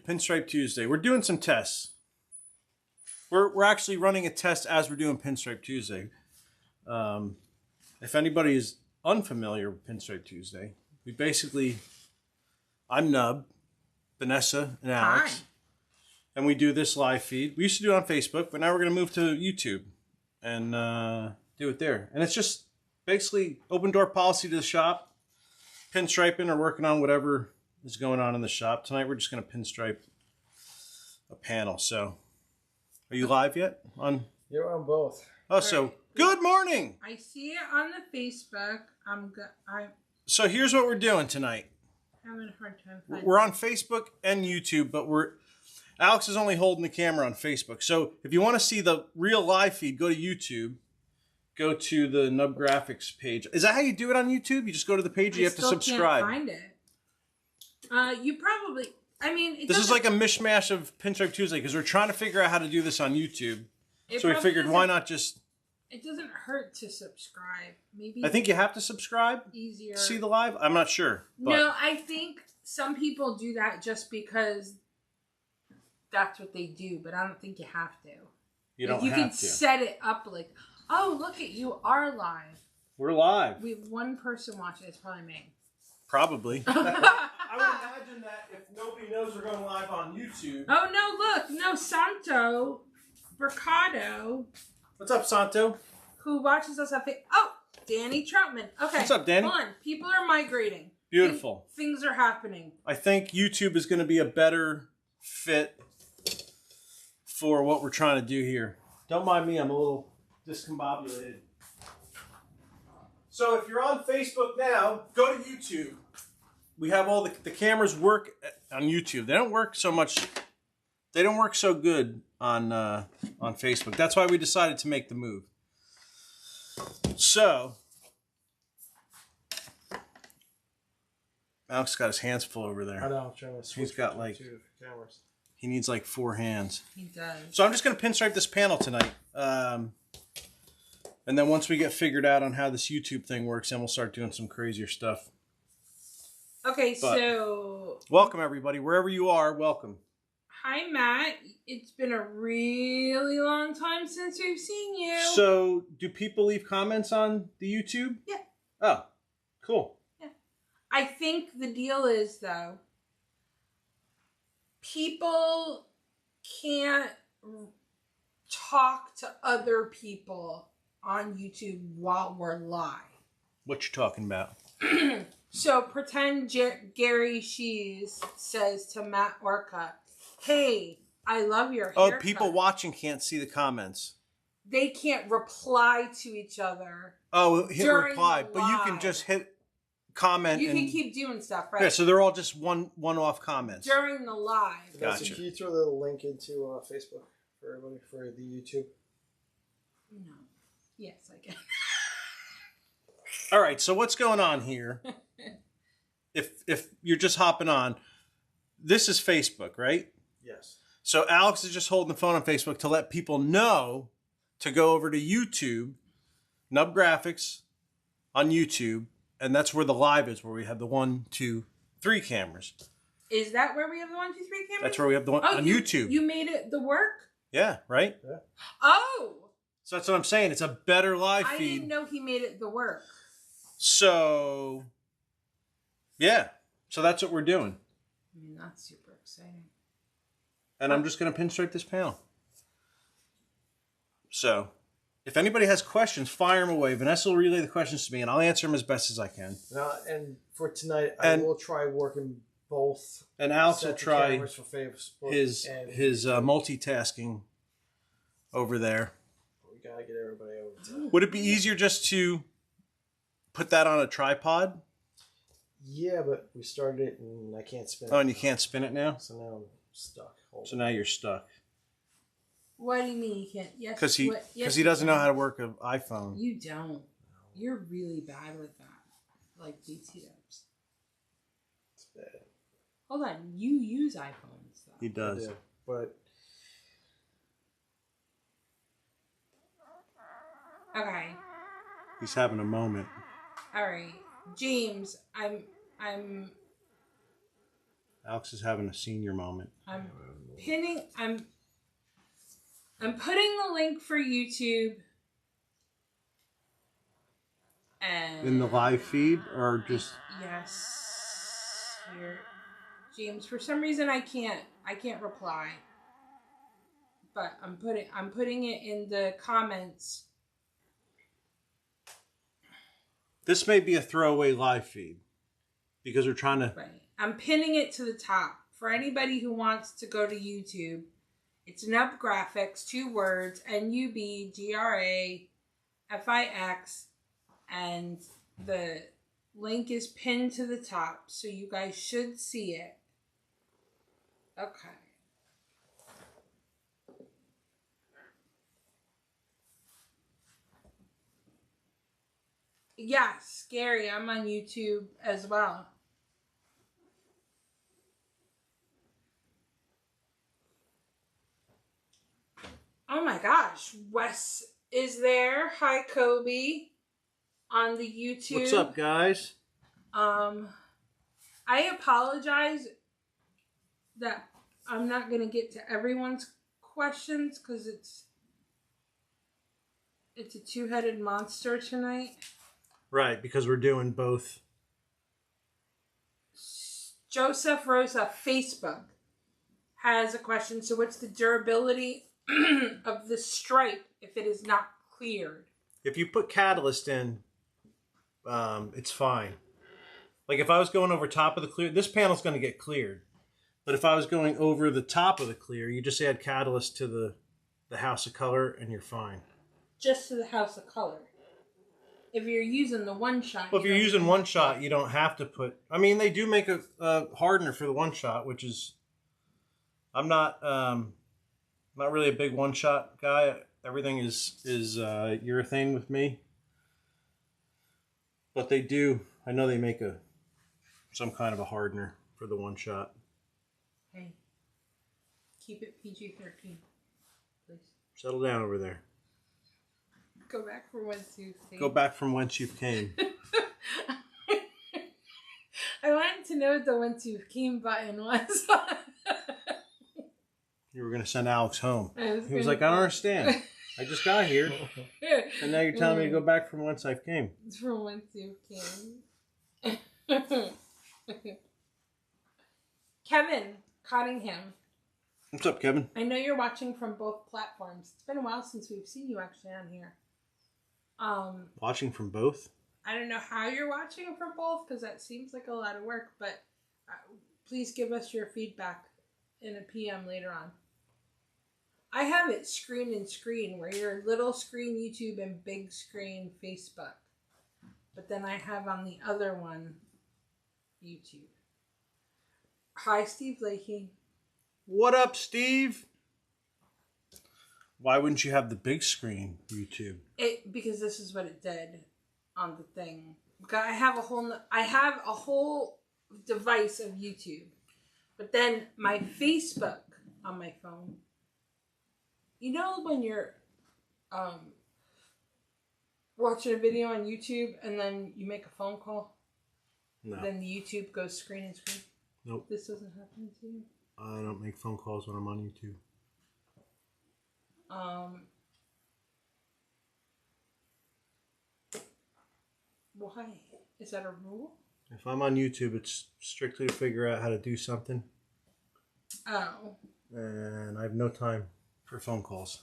Pinstripe Tuesday. We're doing some tests. We're actually running a test as we're doing Pinstripe Tuesday. If anybody is unfamiliar with Pinstripe Tuesday, I'm Nub, Vanessa, and Alex. Hi. And we do this live feed. We used to do it on Facebook, but now we're going to move to YouTube and do it there. And it's just basically open door policy to the shop, pinstriping or working on whatever is going on in the shop. Tonight we're just going to pinstripe a panel. So, are you live yet? You're on both. Oh, so good morning. I see it on the Facebook. I'm So here's what we're doing tonight. having a hard time finding. We're on Facebook and YouTube, but Alex is only holding the camera on Facebook. So if you want to see the real live feed, go to YouTube. Go to the Nub Grafix page. Is that how you do it on YouTube? You just go to the page. You have to subscribe. Can't find it. You probably. I mean, this is like a mishmash of Pinstripe Tuesday because we're trying to figure out how to do this on YouTube. So we figured, why not just? It doesn't hurt to subscribe. Maybe. I think you have to subscribe. Easier. To see the live. I'm not sure. But. No, I think some people do that just because that's what they do, but I don't think you have to. You don't you have to. You can set it up like, oh, look at you are live. We're live. We have one person watching. It's probably me. Probably. I would imagine that if nobody knows we're going live on YouTube. Oh, no, look. No, Santo Mercado. What's up, Santo? Who watches us on Facebook. Oh, Danny Troutman. Okay. What's up, Danny? Hold on. People are migrating. Beautiful. Things are happening. I think YouTube is going to be a better fit for what we're trying to do here. Don't mind me. I'm a little discombobulated. So if you're on Facebook now, go to YouTube. We have all the cameras work on YouTube. They don't work so much. They don't work so good on Facebook. That's why we decided to make the move. So Alex got his hands full over there. I know. I'm trying to switch. He's got like two cameras. He needs like 4 hands. He does. So I'm just going to pinstripe this panel tonight. And then once we get figured out on how this YouTube thing works, then we'll start doing some crazier stuff. Okay, so... Welcome, everybody. Wherever you are, welcome. Hi, Matt. It's been a really long time since we've seen you. So, do people leave comments on the YouTube? Yeah. Oh, cool. Yeah. I think the deal is, though, people can't talk to other people on YouTube while we're live. What you talking about? So pretend Gary Shees says to Matt Orcutt, "Hey, I love your haircut." Oh, people watching can't see the comments. They can't reply to each other. Oh, hit reply, the but you can live. just hit comment. You can keep doing stuff, right? Yeah, so they're all just one-off comments. During the live. Gotcha. Can you throw the link into Facebook for everybody for the YouTube? No. Yes, I can. All right, so what's going on here? If you're just hopping on, this is Facebook, right? Yes. So Alex is just holding the phone on Facebook to let people know to go over to YouTube, Nub Grafix on YouTube, and that's where the live is, where we have the 1, 2, 3 cameras. Is that where we have the 1, 2, 3 cameras? That's where we have the one on YouTube. You made it the work? Yeah, right? Yeah. Oh! So that's what I'm saying. It's a better live I feed. didn't know he made it the work. So, yeah. So that's what we're doing. I mean, that's super exciting. And I'm just going to pinstripe this panel. So, if anybody has questions, fire them away. Vanessa will relay the questions to me, and I'll answer them as best as I can. And for tonight, I will try working both. And Alex will try for Facebook his multitasking over there. We gotta get everybody over to. Would it be easier just to put that on a tripod? Yeah, but we started it and I can't spin it. Oh, and you can't spin it now? So now I'm stuck. So now you're stuck. What do you mean you can't? Yes, Because he yes, doesn't know how to work an iPhone. You don't. You're really bad with that. Like BT dubs. It's bad. Hold on. You use iPhones, though. He does. I do, but Okay. He's having a moment. All right. James, I'm Alex is having a senior moment. I'm putting the link for YouTube and In the live feed or just yes. Here. James, for some reason I can't reply. But I'm putting it in the comments. this may be a throwaway live feed because we're trying to. Right. I'm pinning it to the top for anybody who wants to go to YouTube. It's Nub Grafix, 2 words, NUBGRAFIX, and the link is pinned to the top, so you guys should see it. Okay. Yes, Gary, I'm on YouTube as well. Oh my gosh, Wes is there. Hi, Kobe, on the YouTube. What's up, guys? I apologize that I'm not going to get to everyone's questions because it's a two-headed monster tonight. Right, because we're doing both. Joseph Rosa, Facebook, has a question. So what's the durability of the stripe if it is not cleared? If you put catalyst in, it's fine. Like if I was going over top of the clear, this panel's going to get cleared. But if I was going over the top of the clear, you just add catalyst to the house of color and you're fine. Just to the house of color. If you're using the one shot. Well, if you're using one shot, you don't have to put. I mean, they do make a hardener for the one shot, which is. I'm not really a big one shot guy. Everything is urethane with me. But they do. I know they make some kind of a hardener for the one shot. Hey, keep it PG-13, please. Settle down over there. Go back from whence you came. Go back from whence you came. I wanted to know what the whence you came button was. You were going to send Alex home. He was like, I don't understand. I just got here. And now you're telling me to go back from whence I came. It's from whence you came. Kevin Cottingham. What's up, Kevin? I know you're watching from both platforms. It's been a while since we've seen you actually on here. Watching from both? I don't know how you're watching from both because that seems like a lot of work, but please give us your feedback in a PM later on. I have it screen and screen where you're little screen YouTube and big screen Facebook. But then I have on the other one YouTube. Hi, Steve Lakey. What up, Steve? Why wouldn't you have the big screen YouTube? Because this is what it did on the thing. I have a whole device of YouTube, but then my Facebook on my phone. You know when you're watching a video on YouTube and then you make a phone call? No. Then the YouTube goes screen and screen? Nope. This doesn't happen to you? I don't make phone calls when I'm on YouTube. Why? Is that a rule? If I'm on YouTube, it's strictly to figure out how to do something. Oh. And I have no time for phone calls.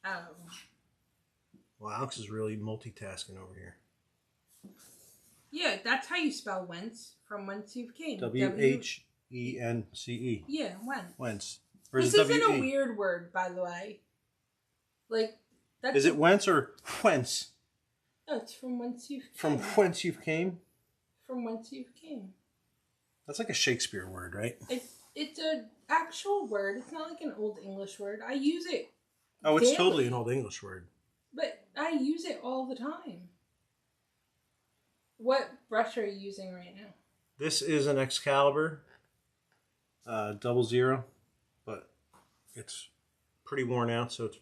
Oh. Well, Alex is really multitasking over here. Yeah, that's how you spell whence, from whence you came. Whence. Yeah, whence. Whence. This isn't a weird word, by the way. Like, that's... Is it whence or whence? No, it's from whence you've came. From whence you've came? From whence you've came. That's like a Shakespeare word, right? It's an actual word. It's not like an old English word. I use it Oh, it's daily. totally an old English word. But I use it all the time. What brush are you using right now? This is an Excalibur 00, but it's pretty worn out, so it's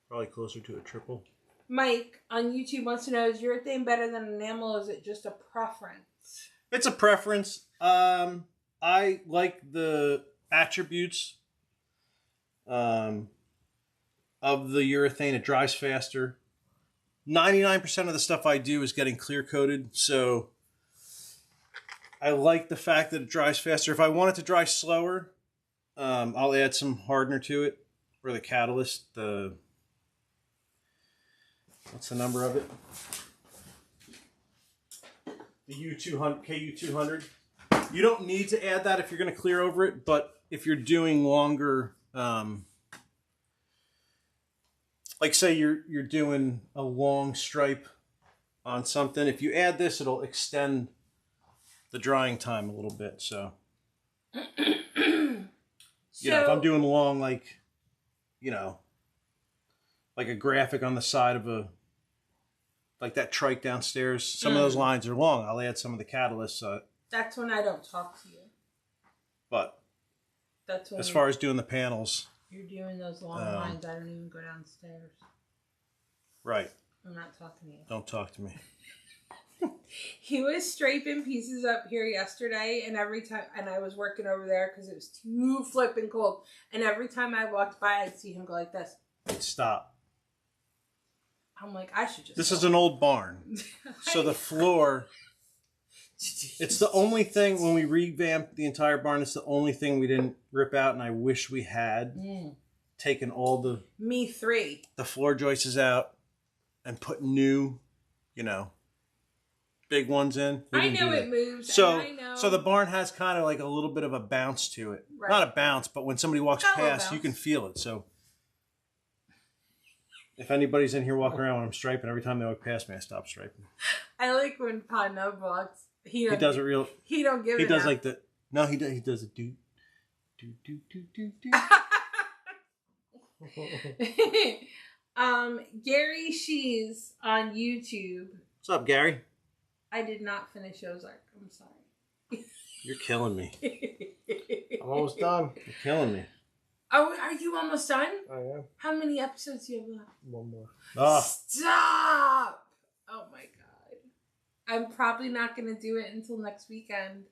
probably closer to a triple. Mike on YouTube wants to know, is urethane better than enamel, or is it just a preference? It's a preference. I like the attributes of the urethane. It dries faster. 99% of the stuff I do is getting clear coated, so I like the fact that it dries faster. If I want it to dry slower, I'll add some hardener to it, or the catalyst. What's the number of it? The U200, KU200. You don't need to add that if you're going to clear over it, but if you're doing longer, like say you're doing a long stripe on something, if you add this, it'll extend the drying time a little bit. So, if I'm doing long, like, like a graphic on the side of like that trike downstairs, some of those lines are long. I'll add some of the catalyst. That's when I don't talk to you. But that's when as far as doing the panels, you're doing those long lines. I don't even go downstairs. Right. I'm not talking to you. Don't talk to me. He was striping pieces up here yesterday, and every time, and I was working over there because it was too flipping cold. And every time I walked by, I'd see him go like this. Stop. I'm like, I should just. This is an old barn, so the floor. It's the only thing when we revamped the entire barn. It's the only thing we didn't rip out, and I wish we had taken all the the floor joists out and put new, big ones in. I know it moves. So, and I know. so the barn has kind of like a little bit of a bounce to it. Right. Not a bounce, but when somebody walks past, you can feel it. So, if anybody's in here walking around when I'm striping, every time they walk past me, I stop striping. I like when Pano walks. He does it real. He don't give. He does like the. No, he does. He does it. Do. Gary Shees on YouTube. What's up, Gary? I did not finish Ozark. I'm sorry. You're killing me. I'm almost done. You're killing me. Oh, are you almost done? I am. How many episodes do you have left? One more. Oh. Stop! Oh my god. I'm probably not going to do it until next weekend.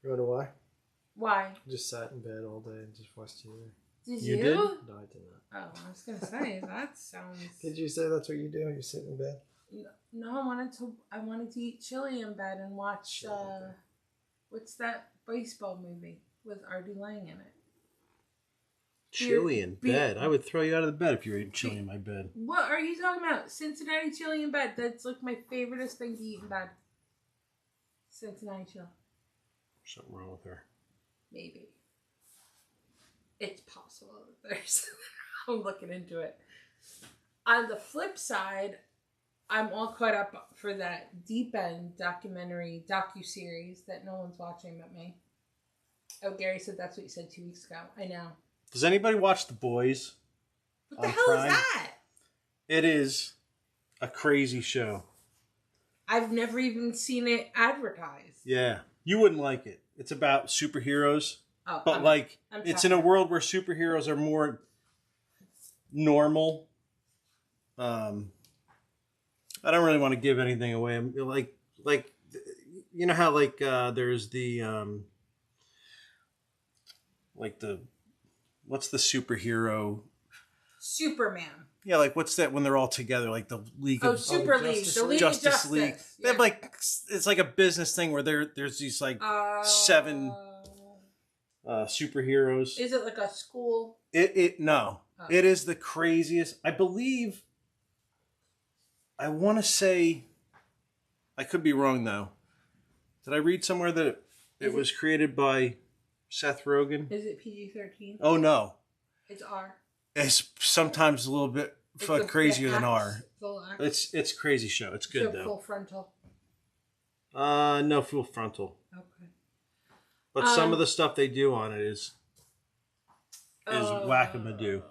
You know why? Why? I just sat in bed all day and just watched TV. Did you? Did? No, I did not. Oh, I was going to say, that sounds... Did you say that's what you do? You sit in bed? No, I wanted to eat chili in bed and watch, what's that baseball movie with Artie Lang in it? Chili in bed? I would throw you out of the bed if you were eating chili in my bed. What are you talking about? Cincinnati chili in bed. That's like my favoriteest thing to eat in bed. Cincinnati chili. Something wrong with her. Maybe. It's possible that there's... I'm looking into it. On the flip side, I'm all caught up for that Deep End docu-series that no one's watching but me. Oh, Gary said that's what you said 2 weeks ago. I know. Does anybody watch The Boys? What the hell is that? It is a crazy show. I've never even seen it advertised. Yeah. You wouldn't like it. It's about superheroes. Oh, but it's in a world where superheroes are more normal. I don't really want to give anything away. Like you know how there's the what's the superhero? Superman. Yeah, like what's that when they're all together? Like the League of Super League, the League of Justice. League. They have it's like a business thing where there's these 7 superheroes. Is it like a school? No. Oh. It is the craziest. I believe. I want to say. I could be wrong though. Did I read somewhere that it was created by Seth Rogen? Is it PG-13? Oh no. It's R. It's sometimes a little bit crazier than R. It's a crazy show. It's good though. Full frontal. No full frontal. Okay. But some of the stuff they do on it is whack-a-madoo.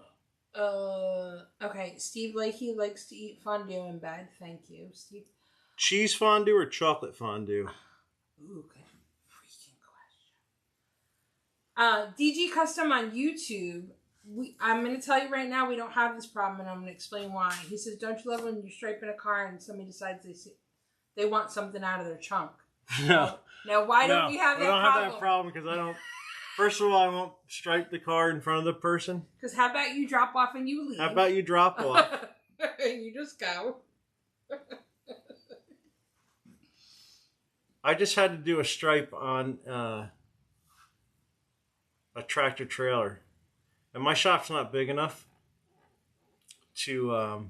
Okay. Steve Lakey likes to eat fondue in bed. Thank you, Steve. Cheese fondue or chocolate fondue? Ooh, good freaking question. DG Custom on YouTube. I'm going to tell you right now, we don't have this problem, and I'm going to explain why. He says, don't you love when you're striping a car and somebody decides they want something out of their chunk? No. Now, why don't we have that problem? I don't have that problem because I don't. First of all, I won't stripe the car in front of the person. Because how about you drop off and you leave? How about you drop off? And you just go. I just had to do a stripe on a tractor trailer. And my shop's not big enough to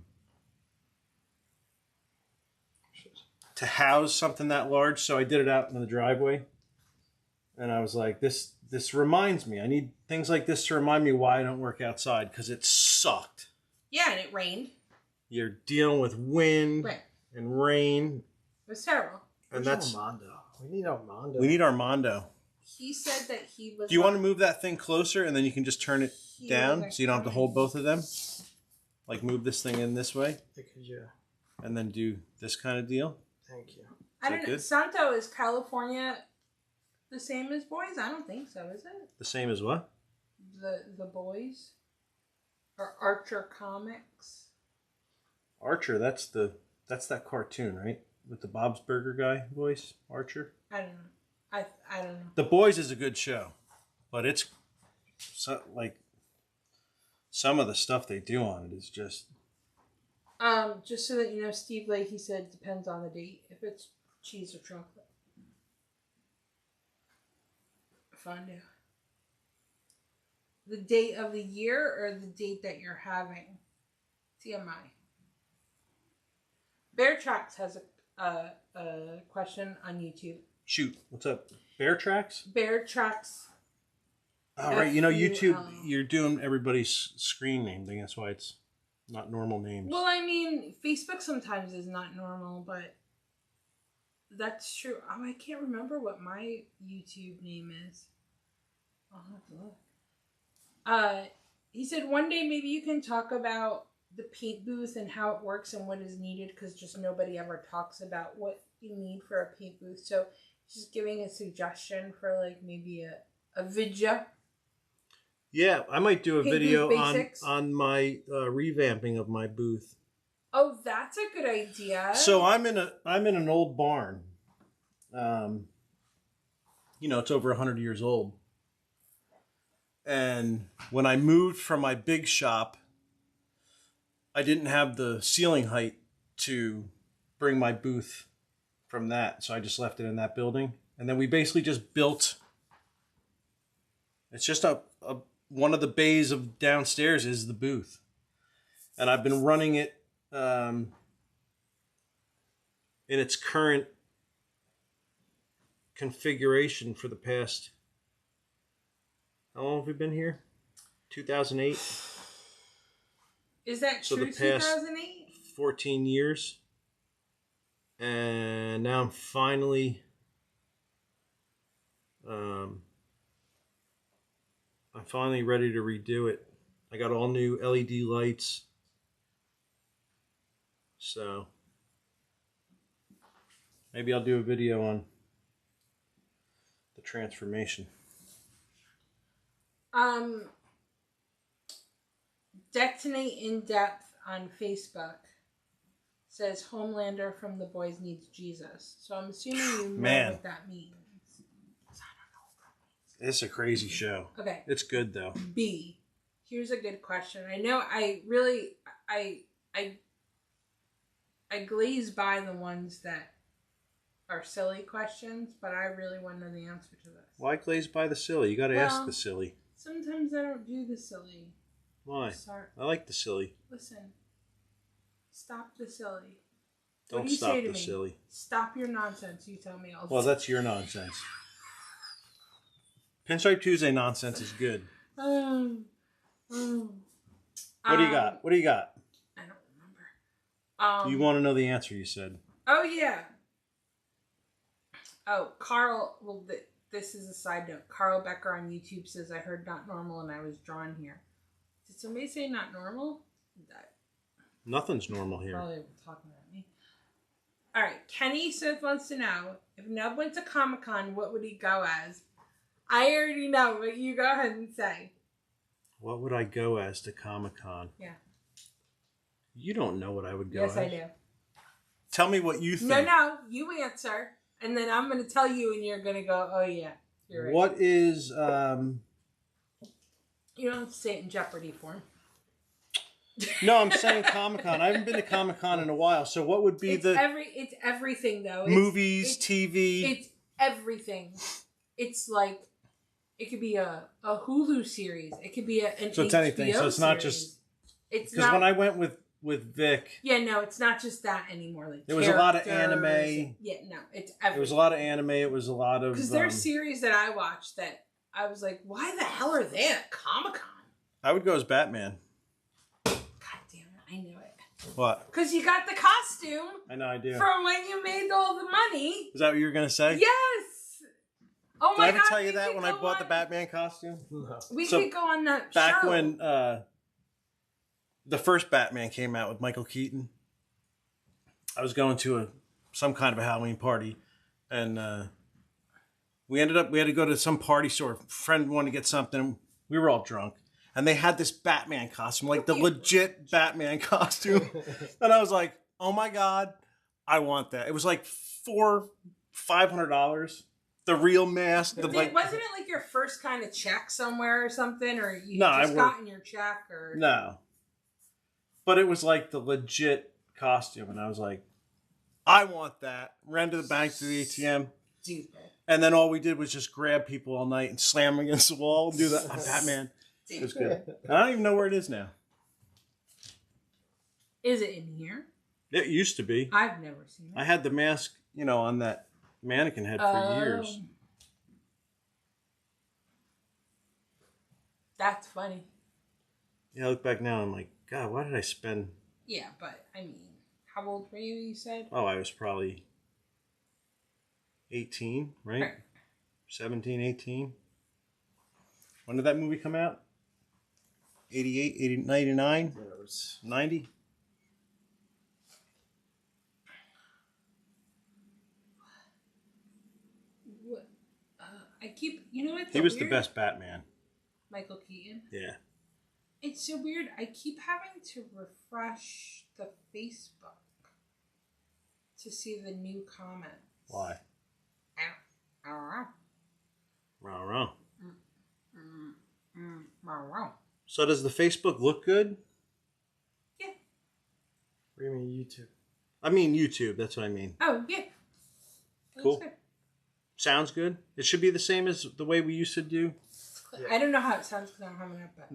house something that large, so I did it out in the driveway. And I was like, this reminds me. I need things like this to remind me why I don't work outside, because it sucked. Yeah, and it rained. You're dealing with wind and rain. It was terrible. And that's Armando. We need Armando. We need Armando. He said that he was... Do you want to move that thing closer and then you can just turn it down so you don't have to hold both of them? Like move this thing in this way? And then do this kind of deal? Thank you. I don't know. Santo, is California the same as boys? I don't think so, is it? The same as what? The boys? Or Archer Comics? Archer, that's that cartoon, right? With the Bob's Burger guy voice, Archer? I don't know. I don't know. The Boys is a good show, but it's like some of the stuff they do on it is just... Just so that you know, Steve Leahy said it depends on the date. If it's cheese or chocolate. Fondue. The date of the year or the date that you're having? TMI. Bear Tracks has a question on YouTube. Shoot, what's up? Bear Tracks? Bear Tracks. Oh, right. You know, YouTube, you're doing everybody's screen name thing. That's why it's not normal names. Well, I mean, Facebook sometimes is not normal, but that's true. Oh, I can't remember what my YouTube name is. I'll have to look. He said one day maybe you can talk about the paint booth and how it works and what is needed, because just nobody ever talks about what you need for a paint booth. So just giving a suggestion for like maybe a video. Yeah, I might do a Paint video booth on my revamping of my booth. Oh, that's a good idea. So I'm in an old barn. You know, it's over 100 years old. And when I moved from my big shop, I didn't have the ceiling height to bring my booth from that. So I just left it in that building. And then we basically just built, it's just one of the bays of downstairs is the booth. And I've been running it in its current configuration for the past, how long have we been here? 2008? Is that so true, the past 2008? 14 years. And now I'm finally ready to redo it. I got all new LED lights. So maybe I'll do a video on the transformation. Detonate in Depth on Facebook says Homelander from The Boys Needs Jesus. So I'm assuming you know what that means. It's a crazy show. Okay. It's good though. B. Here's a good question. I know I glaze by the ones that are silly questions, but I really want to know the answer to this. Why glaze by the silly? You got to ask the silly. Sometimes I don't do the silly. Why? Sorry. I like the silly. Listen. Stop the silly. Don't stop the silly. Stop your nonsense, you tell me. Well, that's your nonsense. Pinstripe Tuesday nonsense is good. What do you got? What do you got? I don't remember. You want to know the answer, you said. Oh, yeah. Oh, Carl, well, this is a side note. Carl Becker on YouTube says, I heard not normal and I was drawn here. Did somebody say not normal? Nothing's normal here. Probably talking about me. All right. Kenny Smith wants to know, if Nub went to Comic-Con, what would he go as? I already know, but you go ahead and say. What would I go as to Comic-Con? Yeah. You don't know what I would go as. Yes, I do. Tell me what you think. No, you answer. and then I'm going to tell you, and you're going to go, "Oh yeah, you're right." What is? You don't have to say it in Jeopardy form. No, I'm saying Comic-Con. I haven't been to Comic-Con in a while. So what would be It's everything though. Movies, TV. It's everything. It's like it could be a Hulu series. It could be an So it's HBO anything. So it's not series. just. It's because when I went with Vic. Yeah, no, it's not just that anymore. Like there was a lot of anime. Yeah, no, it's everything. There was a lot of anime. It was a lot of because there's series that I watched that I was like, why the hell are they at Comic-Con? I would go as Batman. God damn it, I knew it. What? Because you got the costume. I know, I do. From when you made all the money. Is that what you were gonna say? Yes. Oh my God! Did I ever tell you that when I bought the Batman costume? No. We could go on that back show. when the first Batman came out with Michael Keaton. I was going to some kind of a Halloween party, and we had to go to some party store. A friend wanted to get something. We were all drunk, and they had this Batman costume, like the legit Batman costume. And I was like, "Oh my God, I want that!" It was like $500. The real mask. Wasn't it like your first kind of check somewhere or something, or you No, just gotten your check, or no? But it was like the legit costume, and I was like, I want that. Ran to the bank, to the ATM. Stupid. And then all we did was just grab people all night and slam them against the wall and do that. I'm Batman. It was good. I don't even know where it is now. Is it in here? It used to be. I've never seen it. I had the mask, on that mannequin head for years. That's funny. Yeah, I look back now and I'm like, God, why did I spend... Yeah, but, I mean, how old were you said? Oh, I was probably 18, right? 17, 18. When did that movie come out? 88, 80, 99? 90? I keep, you know what? He was the best Batman. Michael Keaton? Yeah. It's so weird. I keep having to refresh the Facebook to see the new comments. Why? I don't know. Wrong. Wrong. So does the Facebook look good? Yeah. What do you mean YouTube? I mean YouTube. That's what I mean. Oh, yeah. Cool. Sounds good. It should be the same as the way we used to do. Yeah. I don't know how it sounds because I don't have it up. But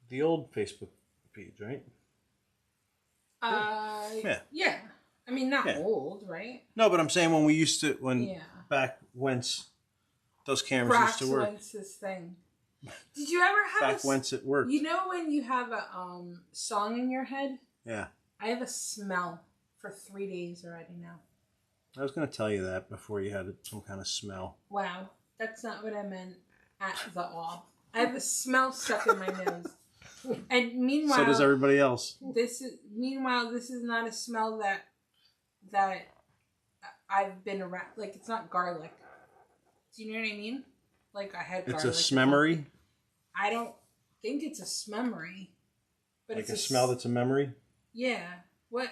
the old Facebook page, right? Yeah. I mean, not old, right? No, but I'm saying when we used to, back whence those cameras used to work. Whence this thing. Did you ever have back whence it worked? You know when you have a song in your head? Yeah. I have a smell for 3 days already now. I was going to tell you that before you had some kind of smell. Wow. That's not what I meant at all. I have a smell stuck in my nose. And meanwhile... So does everybody else. This is not a smell that I've been around. Like, it's not garlic. Do you know what I mean? Like, I had garlic. It's a smemory? I don't think it's a smemory. But like it's a smell that's a memory? Yeah. What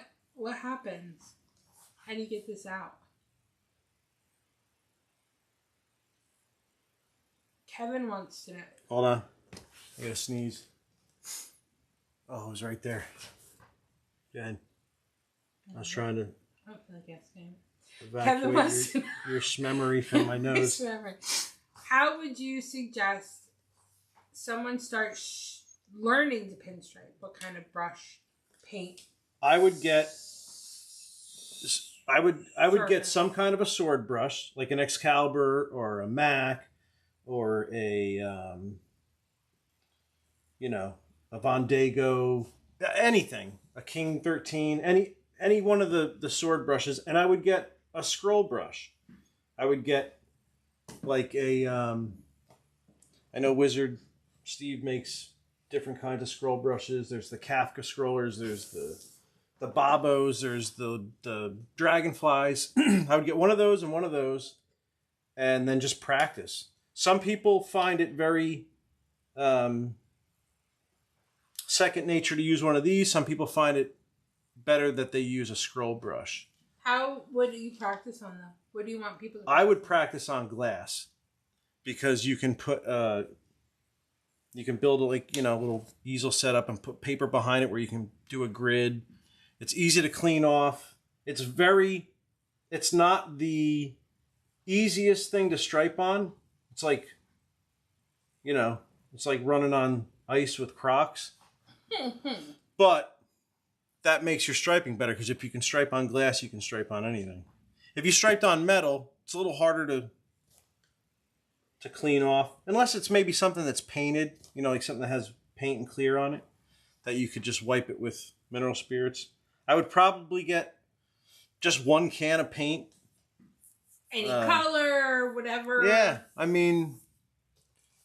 happens? How do you get this out? Kevin wants to know. Hold on. I gotta sneeze. Oh, it was right there. Go ahead. I was trying to I don't feel like asking. Kevin wants your memory from my nose. How would you suggest someone start learning to pinstripe? What kind of brush, paint? I would get some kind of a sword brush, like an Excalibur or a Mac or a a Vondago, anything, a King 13, any one of the sword brushes, and I would get a scroll brush. I would get like a I know Wizard Steve makes different kinds of scroll brushes. There's the Kafka scrollers, there's the Bobos, there's the Dragonflies. I would get one of those and then just practice. Some people find it very second nature to use one of these. Some people find it better that they use a scroll brush. How would you practice on them? What do you want people to I would practice on glass because you can put you can build a little easel setup and put paper behind it where you can do a grid. It's easy to clean off. It's not the easiest thing to stripe on. It's like, it's like running on ice with Crocs. But that makes your striping better because if you can stripe on glass, you can stripe on anything. If you striped on metal, it's a little harder to clean off. Unless it's maybe something that's painted, like something that has paint and clear on it, that you could just wipe it with mineral spirits. I would probably get just one can of paint. Any color, whatever. Yeah, I mean...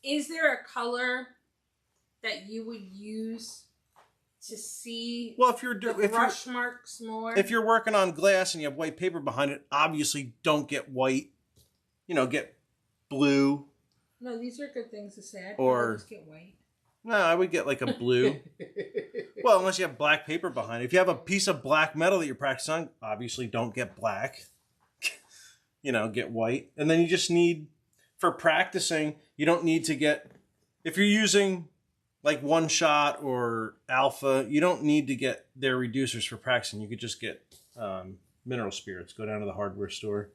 Is there a color that you would use to see the brush marks more? If you're working on glass and you have white paper behind it, obviously don't get white. Get blue. No, these are good things to say. I'd Or just get white. No, I would get like a blue. Well, unless you have black paper behind it. If you have a piece of black metal that you're practicing on, obviously don't get black. Get white. And then you just need, for practicing, you don't need to get, if you're using like One Shot or Alpha, you don't need to get their reducers for practicing. You could just get mineral spirits. Go down to the hardware store.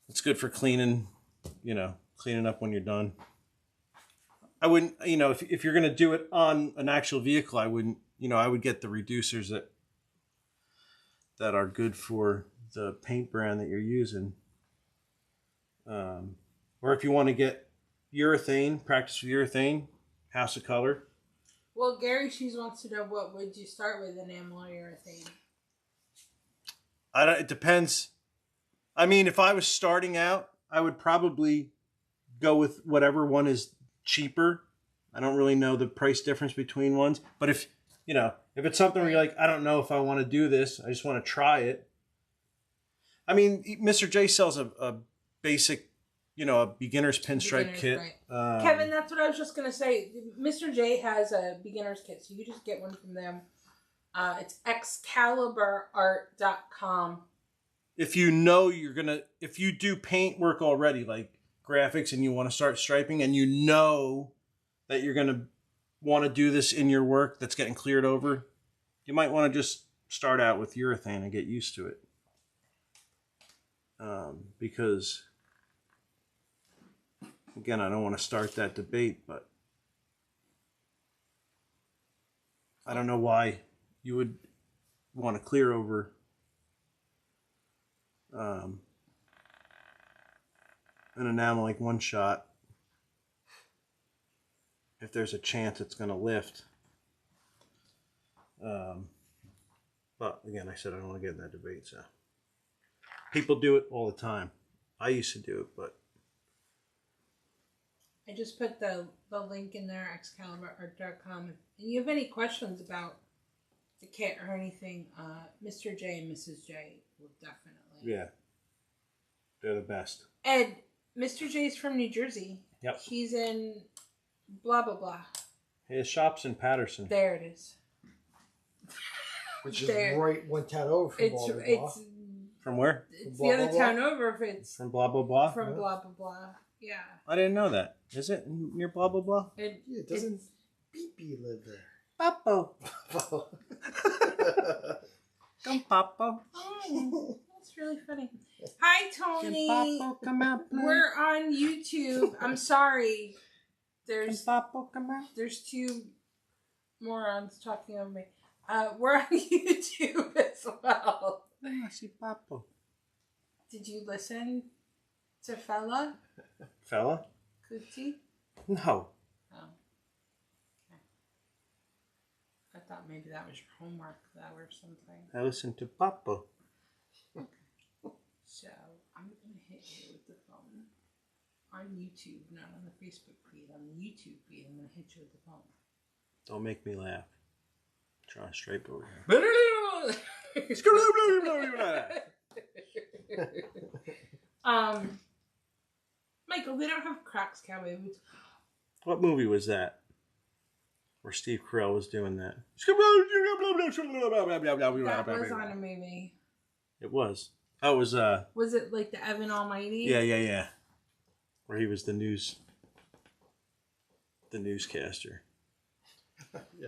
It's good for cleaning, cleaning up when you're done. I wouldn't, if you're going to do it on an actual vehicle, I wouldn't, I would get the reducers that are good for the paint brand that you're using. Or if you want to get urethane, practice with urethane, House of Color. Well, Gary Shoes wants to know, what would you start with, enamel or urethane? It depends. I mean, if I was starting out, I would probably go with whatever one is cheaper. I don't really know the price difference between ones. But if it's something where you're like, I don't know if I want to do this, I just want to try it. I mean, Mr. J sells a basic, a beginner's pinstripe kit. Right. Kevin, that's what I was just going to say. Mr. J has a beginner's kit, so you just get one from them. It's excaliburart.com. If you do paint work already, like graphics, and you want to start striping, and that you're going to want to do this in your work that's getting cleared over, you might want to just start out with urethane and get used to it. Because, again, I don't want to start that debate, but I don't know why you would want to clear over an enamel like One Shot if there's a chance it's going to lift. But again, I said I don't want to get in that debate. So people do it all the time. I used to do it, but I just put the link in there, excaliburart.com. And you have any questions about the kit or anything, Mr. J and Mrs. J will definitely. Yeah. They're the best. Ed, Mr. J's from New Jersey. Yep. He's in blah, blah, blah. His shop's in Patterson. There it is. Which is right one town over from blah, blah, blah. From where? It's From the blah, other blah, town over if it's From blah, blah, blah? from blah, blah, blah. Yeah. I didn't know that. Is it near blah, blah, blah? Yeah, doesn't Pee-Pee live there? Papo. Come, Papo. Oh, that's really funny. Hi, Tony. Can Papo come out, please? We're on YouTube. I'm sorry. Can Papo come out? There's two morons talking over me. We're on YouTube as well. I see Papo. Did you listen to Fella Fella? Kuti? No. Oh. Okay. I thought maybe that was your homework, that or something. I listened to Papo. So, I'm going to hit you with the phone on YouTube, not on the Facebook feed. On the YouTube feed, I'm going to hit you with the phone. Don't make me laugh. Try straight over here. Michael, they don't have Crocs cowboy boots. What movie was that? Where Steve Carell was doing that? That was on a movie. It was. Oh, it was Was it like the Evan Almighty? Yeah. Where he was the newscaster. Yeah.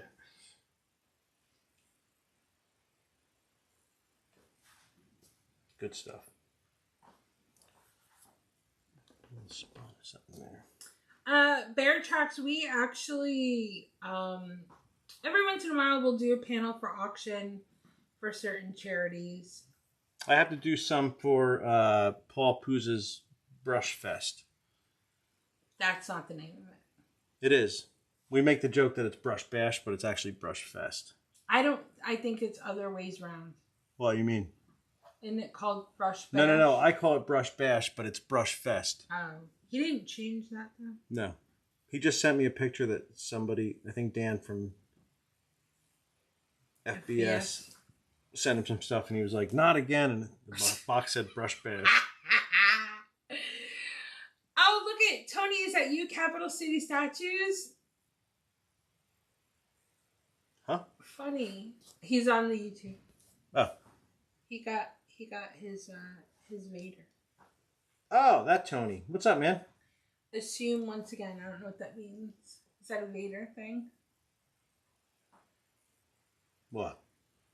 Good stuff. Spot something there. Bear Tracks, we actually every once in a while we'll do a panel for auction for certain charities. I have to do some for Paul Pooza's Brush Fest. That's not the name of it. It is. We make the joke that it's Brush Bash, but it's actually Brush Fest. I think it's other ways round. What you mean? Isn't it called Brush Bash? No. I call it Brush Bash, but it's Brush Fest. Oh. He didn't change that though? No. He just sent me a picture that somebody, I think Dan from FBS, sent him some stuff, and he was like, not again. And the box said Brush Bash. Oh, look at Tony. Is that you, Capital City Statues? Huh? Funny. He's on the YouTube. Oh. He got his Vader. Oh, that Tony. What's up, man? Assume once again. I don't know what that means. Is that a Vader thing? What?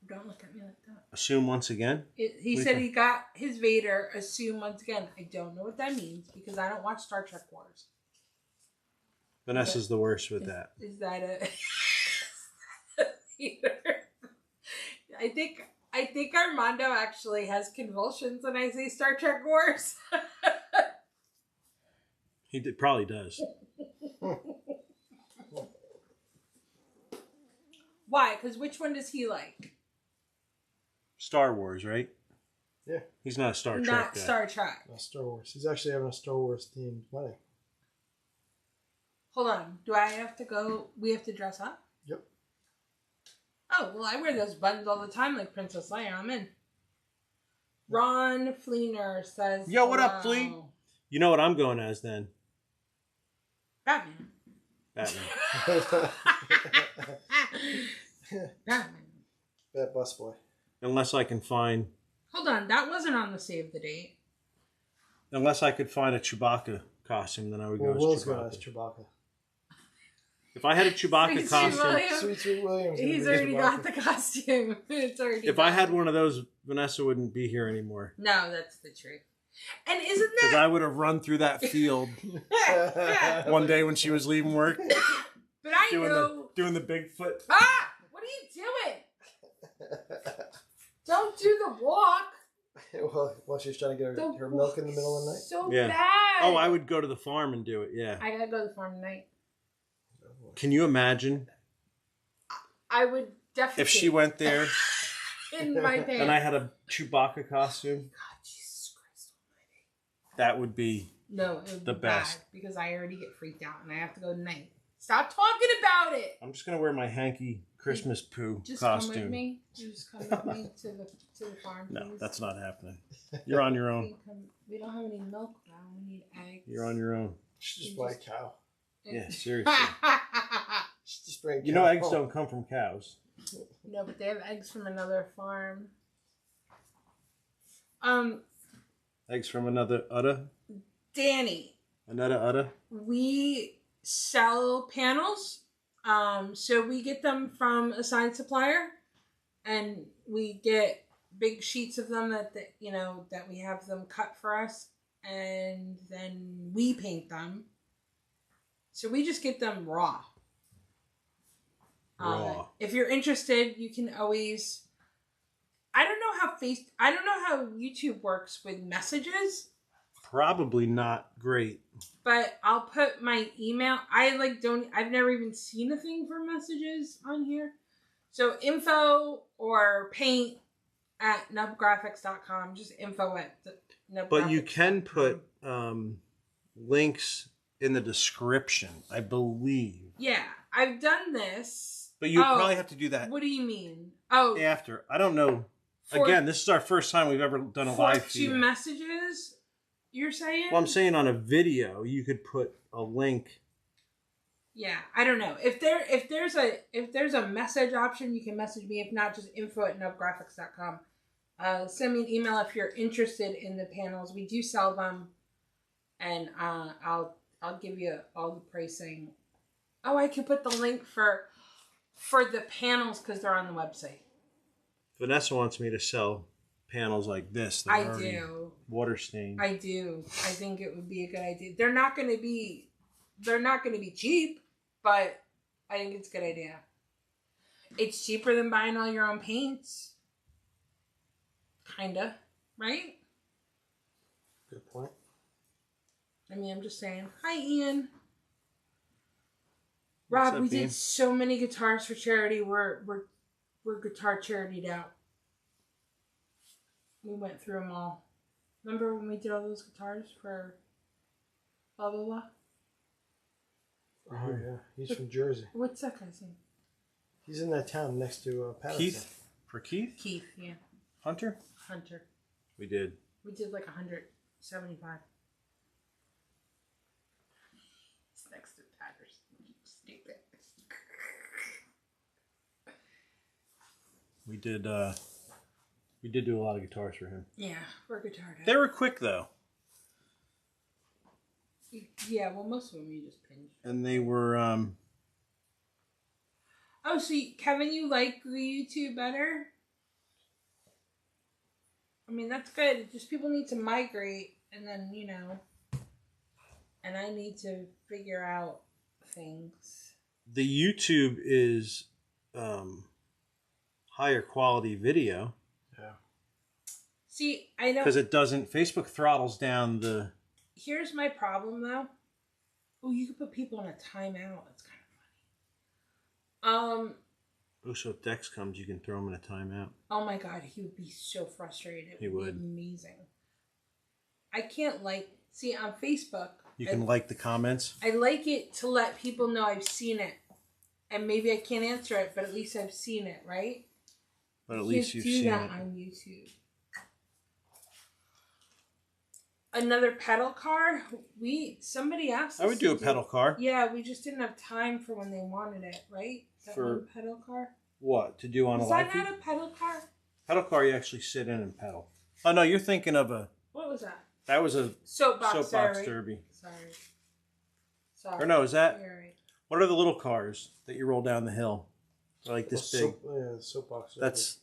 Don't look at me like that. Assume once again? He said he got his Vader. Assume once again. I don't know what that means because I don't watch Star Trek Wars. Vanessa's the worst with that. Is that a Vader? I think Armando actually has convulsions when I say Star Trek Wars. Probably does. Why? Because which one does he like? Star Wars, right? Yeah. He's not a Star Trek Not guy. Star Trek. Not Star Wars. He's actually having a Star Wars themed wedding. Hold on. Do I have to go? We have to dress up? Yep. Oh, well, I wear those buttons all the time like Princess Leia. I'm in. Ron Fleener says, Yo, what up, hello. Flea? You know what I'm going as then? Batman. Batman. Batman. That busboy. Unless I can find... Hold on. That wasn't on the save the date. Unless I could find a Chewbacca costume, then I would go as Will's Chewbacca. going as Chewbacca. If I had a Chewbacca Sweet costume... William. Sweet Williams. He's already got the costume. It's already If done. I had one of those, Vanessa wouldn't be here anymore. No, that's the truth. And isn't Because that... I would have run through that field one day when she was leaving work. But I know... Doing the Bigfoot. Ah! What are you doing? Don't do the walk. Well, she's trying to get her milk in the middle of the night. So Yeah. bad. Oh, I would go to the farm and do it, yeah. I gotta go to the farm tonight. Can you imagine I would definitely... if she went there in my pants. and I had a Chewbacca costume? God, Jesus Christ almighty. That would be... No, it would The be best. bad because I already get freaked out and I have to go tonight. Stop talking about it. I'm just going to wear my hanky Christmas poo Just costume. come with me. You just come with me to the farm. No, please. that's not happening. You're on your own. We don't have any milk now. We need eggs. You're on your own. She's just buy a cow. Yeah, seriously. She's just bring a You know cow eggs home. don't come from cows. No, but they have eggs from another farm. Eggs from another udder? Danny, Another udder? we sell panels. So we get them from a sign supplier, and we get big sheets of them that we have them cut for us, and then we paint them. So we just get them raw. Raw. If you're interested, you can always. I don't know how YouTube works with messages. Probably not great. But I'll put my email. I've never even seen a thing for messages on here. So info or paint at nubgraphics.com. Just info at nubgraphics.com. But you can put links in the description, I believe. Yeah, I've done this. But you probably have to do that What do you mean? Oh, after. I don't know. Again, this is our first time we've ever done a live feed. 2 messages, you're saying? Well, I'm saying on a video, you could put a link. Yeah, I don't know. If there's a message option, you can message me. If not, just info at nubgraphics.com. send me an email if you're interested in the panels. We do sell them, and I'll give you all the pricing. Oh, I could put the link for the panels because they're on the website. Vanessa wants me to sell panels like this. I do. Water stained. I do. I think it would be a good idea. They're not going to be cheap, but I think it's a good idea. It's cheaper than buying all your own paints. Kinda, right? Good point. I mean, I'm just saying. Hi, Ian. Rob, we did so many guitars for charity. We're guitar charitied out. We went through them all. Remember when we did all those guitars for blah blah blah? Oh yeah, he's from Jersey. What's that guy's name? He's in that town next to Patterson. Keith? For Keith? Keith, yeah. Hunter? Hunter. We did. We did like 175. It's next to Patterson. Stupid. We did do a lot of guitars for him. Yeah, we're guitar guys. They were quick though. Yeah, well, most of them you just pinch. And they were Oh, so Kevin, you like the YouTube better? I mean, that's good. Just people need to migrate, and then, you know, and I need to figure out things. the YouTube is higher quality video. Yeah. See, I know. Because it doesn't, Facebook throttles down the... Here's my problem, though. Oh, you could put people in a timeout. That's kind of funny. Oh, so if Dex comes, you can throw him in a timeout. Oh my God, he would be so frustrated. He would. Be amazing. I can't see on Facebook. You can like the comments. I like it to let people know I've seen it, and maybe I can't answer it, but at least I've seen it, right? But at least you've seen it. Do that on YouTube. Another pedal car. Somebody asked us. I would do a pedal car. Yeah, we just didn't have time for when they wanted it, right? That one pedal car. What to do on a live feed? Is that not a pedal car? Pedal car, you actually sit in and pedal. Oh no, you're thinking of a. What was that? That was a soapbox derby. Sorry. Or no, is that? You're right. What are the little cars that you roll down the hill? They're like this big. The soapbox. That's.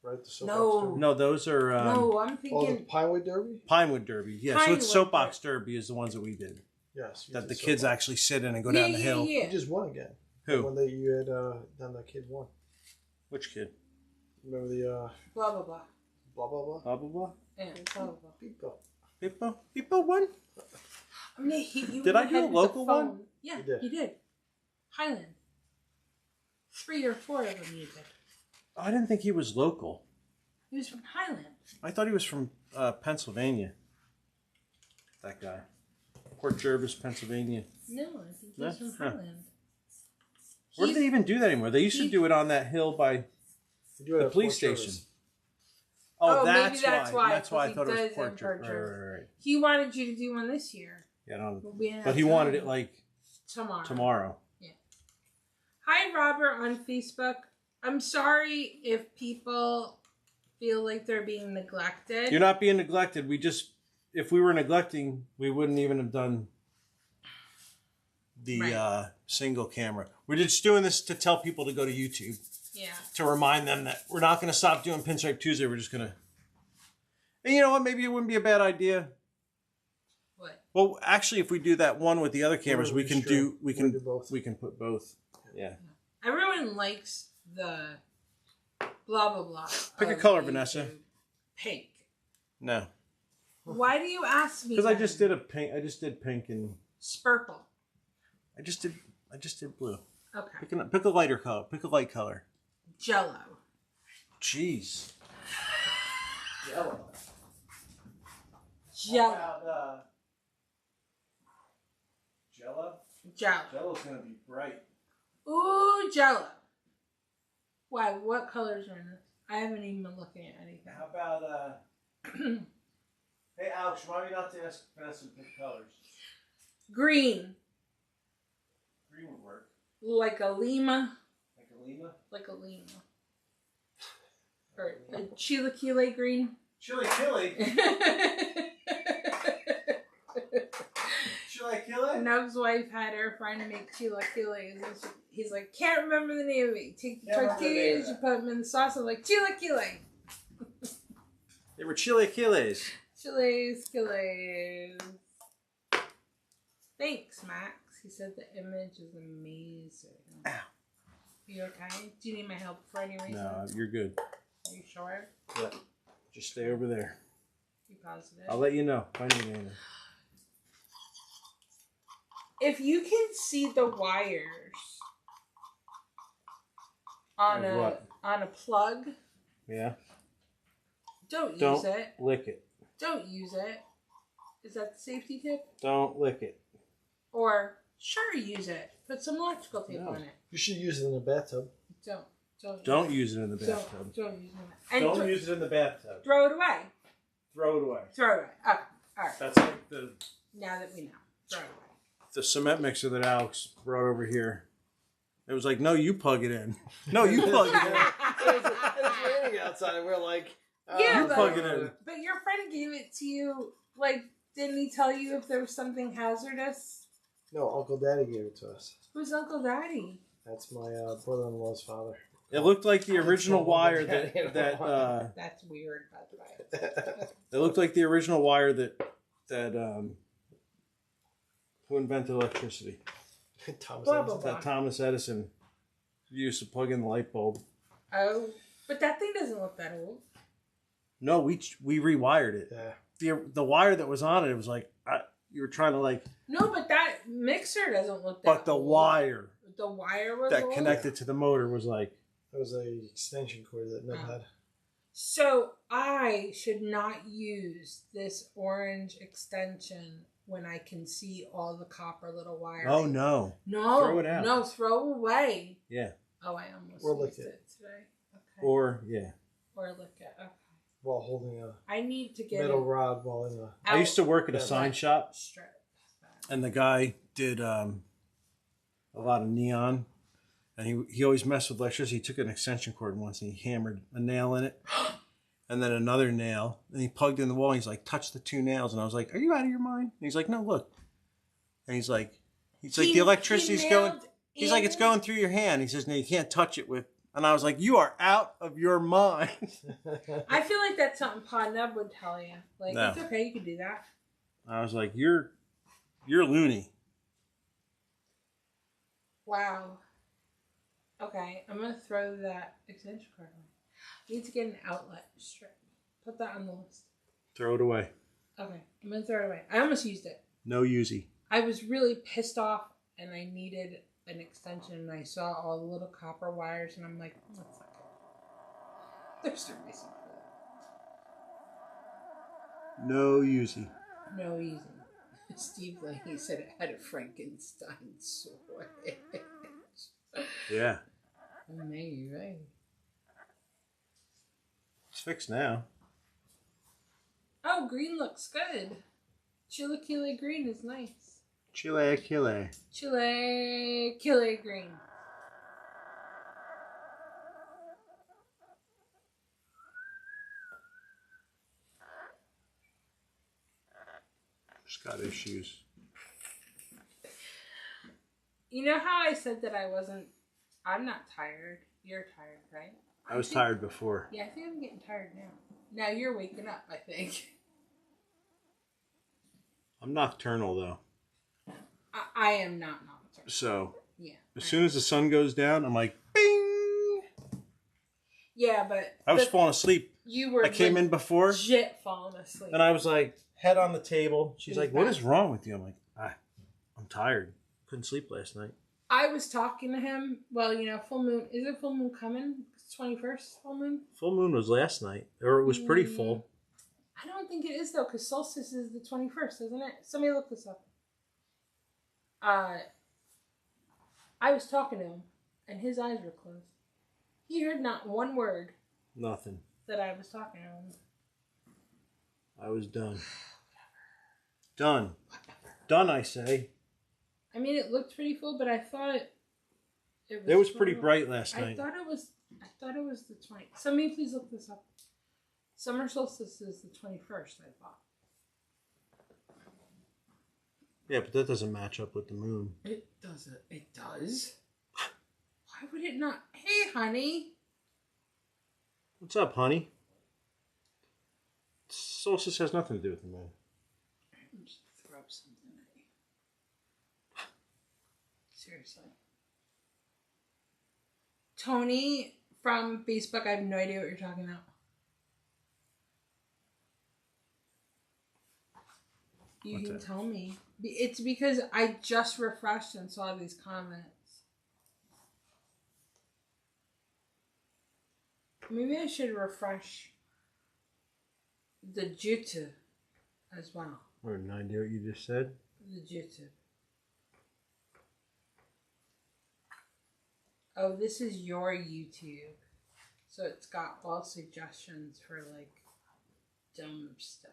Right, the soapbox derby. No, those are. No, I'm thinking. The Pinewood Derby? Pinewood Derby, yeah. So it's soapbox derby is the ones that we did. Yes. That the kids actually sit in and go down the hill. Yeah. You just won again. Who? When you had done that kid won. Which kid? Remember the blah blah blah. Blah blah blah? Blah blah blah? Yeah, blah blah blah. People. People? People won? I'm gonna hit you. Did I do a local one? Yeah, you did. Highland. 3 or 4 of them you did. I didn't think he was local. He was from Highland. I thought he was from Pennsylvania. That guy. Port Jervis, Pennsylvania. No, I think he was from Highland. Where do they even do that anymore? They used to do it on that hill by the police station. Oh, maybe that's why. That's why I thought it was Port Jervis. Right. He wanted you to do one this year. Yeah, but he wanted it like tomorrow. Yeah. Hi, Robert on Facebook. I'm sorry if people feel like they're being neglected. You're not being neglected. If we were neglecting, we wouldn't even have done the single camera. We're just doing this to tell people to go to YouTube. Yeah. To remind them that we're not going to stop doing Pinstripe Tuesday. We're just going to... And you know what? Maybe it wouldn't be a bad idea. What? Well, actually, if we do that one with the other cameras, we can put both. Yeah. Everyone likes the blah blah blah. Pick a color, Vanessa. Pink. No. Why do you ask me? Because I just did a pink. I just did pink and Spurple. I just did blue. Okay. Pick a lighter color. Pick a light color. Jello. Jeez. Jello. Jello. How about, Jello? Jello. Jello's gonna be bright. Ooh, Jello. Why? What colors are in this? I haven't even been looking at anything. How about hey Alex, remind me not to ask Vanessa to pick colors. Green. Green would work. Like a lima. Like a lima? Like a lima. Or a chilaquile green. Chilaquile? Chilaquile? Nub's wife had air frying to make chilaquiles. He's like, can't remember the name of it. You take the tortillas, you put them in the sauce. I'm like, chilaquile. They were chilaquiles. Chilaquiles. Thanks, Max. He said the image is amazing. Ow. You okay? Do you need my help for any reason? No, you're good. Are you sure? Yeah. Just stay over there. You positive? I'll let you know if I need anything. If you can see the wires on a plug, yeah, don't use it. Lick it. Don't use it. Is that the safety tip? Don't lick it. Or sure, use it. Put some electrical tape on it. You should use it in the bathtub. Don't use it in the bathtub. Don't use it. Don't use it in the bathtub. Throw it away. Throw it away. Throw it away. Okay. All right. That's like Now that we know. Throw it away. the cement mixer that Alex brought over here. It was like, no, you plug it in. No, you plug it in. It's raining outside, and we're like, yeah, you plug it in. But your friend gave it to you. Like, didn't he tell you if there was something hazardous? No, Uncle Daddy gave it to us. Who's Uncle Daddy? That's my brother-in-law's father. It looked like the original wire that That's weird, by the way. it looked like the original wire that who invented electricity? Thomas Edison used to plug in the light bulb. Oh, but that thing doesn't look that old. No, we rewired it. Yeah. The wire that was on it, it was like you were trying to like. No, but that mixer doesn't look that old. But the wire. The wire was that old? connected to the motor was like. It was a extension cord that Nub had. So I should not use this orange extension when I can see all the copper little wire. Oh no! No, throw it out. No, throw away. Yeah. Oh, I almost lick used it today. Okay. Or yeah. Or lick it. Okay. While holding a I need to get metal rod while in a. I used to work at a sign shop, strip. And the guy did a lot of neon. And he always messed with electricity. He took an extension cord once and he hammered a nail in it. And then another nail. And he plugged in the wall. And he's like, touch the two nails. And I was like, are you out of your mind? And he's like, no, look. And he's like, the electricity's going. He's like, it's going through your hand. He says, no, you can't touch it with. And I was like, you are out of your mind. I feel like that's something Pa Nub would tell you. Like, no. It's okay, you can do that. I was like, you're loony. Wow. Okay, I'm going to throw that extension cord away. I need to get an outlet strip. Put that on the list. Throw it away. Okay, I'm going to throw it away. I almost used it. No usey. I was really pissed off and I needed an extension and I saw all the little copper wires and I'm like, that's not good. There's no reason for that. No usey. No easy. Steve, like he said, it had a Frankenstein switch. Yeah. Oh, maybe you're right. It's fixed now. Oh, green looks good. Chilaquile green is nice. Chilaquile. Chilaquile green. Just got issues. You know how I said that I'm not tired. You're tired, right? I was tired before. Yeah, I think I'm getting tired now. Now you're waking up, I think. I'm nocturnal, though. I am not nocturnal. So, yeah. As soon as the sun goes down, I'm like, bing! Yeah, but... I was falling asleep. I came in before. Legit falling asleep. And I was like, head on the table. She's like, what is wrong with you? I'm like, I'm tired. Couldn't sleep last night. I was talking to him. Well, full moon. Is it full moon coming? It's 21st full moon? Full moon was last night. Or it was pretty full. I don't think it is, though, because solstice is the 21st, isn't it? Somebody look this up. I was talking to him, and his eyes were closed. He heard not one word. Nothing. That I was talking to him. I was done. Done. Done, I say. I mean, it looked pretty full, but I thought it was pretty bright last night. I thought it was I thought it was the 20th. Somebody please look this up. Summer solstice is the 21st, I thought. Yeah, but that doesn't match up with the moon. It doesn't. It does? Why would it not? Hey, honey. What's up, honey? Solstice has nothing to do with the moon. I'm just throw up something at you. Seriously. Tony from Facebook, I have no idea what you're talking about. You can tell me. It's because I just refreshed and saw these comments. Maybe I should refresh the YouTube as well. I have no idea what you just said. The YouTube. Oh, this is your YouTube. So it's got all suggestions for like dumb stuff.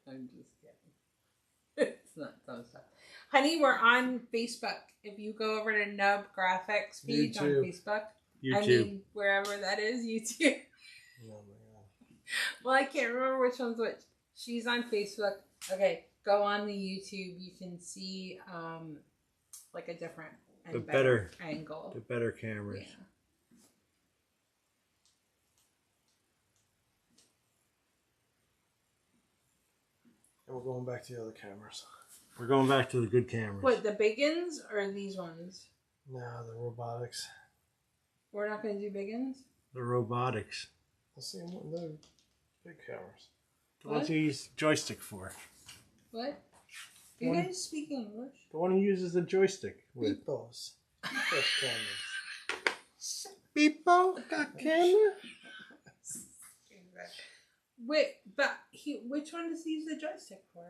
I'm just kidding. It's not dumb stuff. Honey, we're on Facebook. If you go over to Nub Grafix page on Facebook, YouTube. I mean, wherever that is, YouTube. Oh my god. Well, I can't remember which one's which. She's on Facebook. Okay, go on the YouTube. You can see like a different and better angle. The better cameras. Yeah. And we're going back to the other cameras. We're going back to the good cameras. What, the big ones or these ones? No, the robotics. We're not going to do big ones? The robotics. Let's see what the big cameras. The ones you use joystick for. What? Are you guys speaking English? The one who uses the joystick. With. Beepos. Beepos cameras. Beepo got camera? Wait, but which one does he use the joystick for?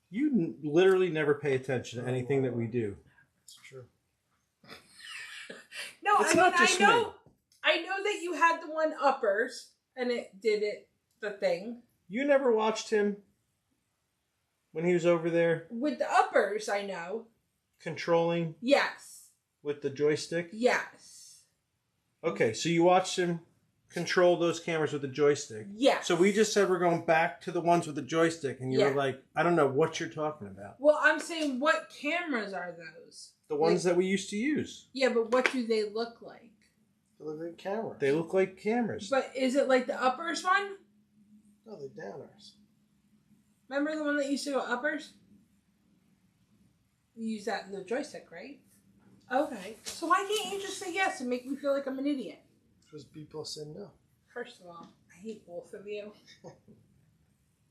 You literally never pay attention to anything that we do. It's true. No, It's I mean, not just me. I know that you had the one uppers and it did the thing. You never watched him when he was over there With the uppers, I know. controlling Yes. with the joystick? Yes. Okay, so you watched him control those cameras with the joystick. Yes. So we just said we're going back to the ones with the joystick, and you Yeah. were like, I don't know what you're talking about. Well, I'm saying, what cameras are those? The ones that we used to use. Yeah, but what do they look like? They look like cameras. They look like cameras. But is it like the uppers one? No, they're downers. Remember the one that used to go uppers? You use that in the joystick, right? Okay. So why can't you just say yes and make me feel like I'm an idiot? Because people said no. First of all, I hate both of you.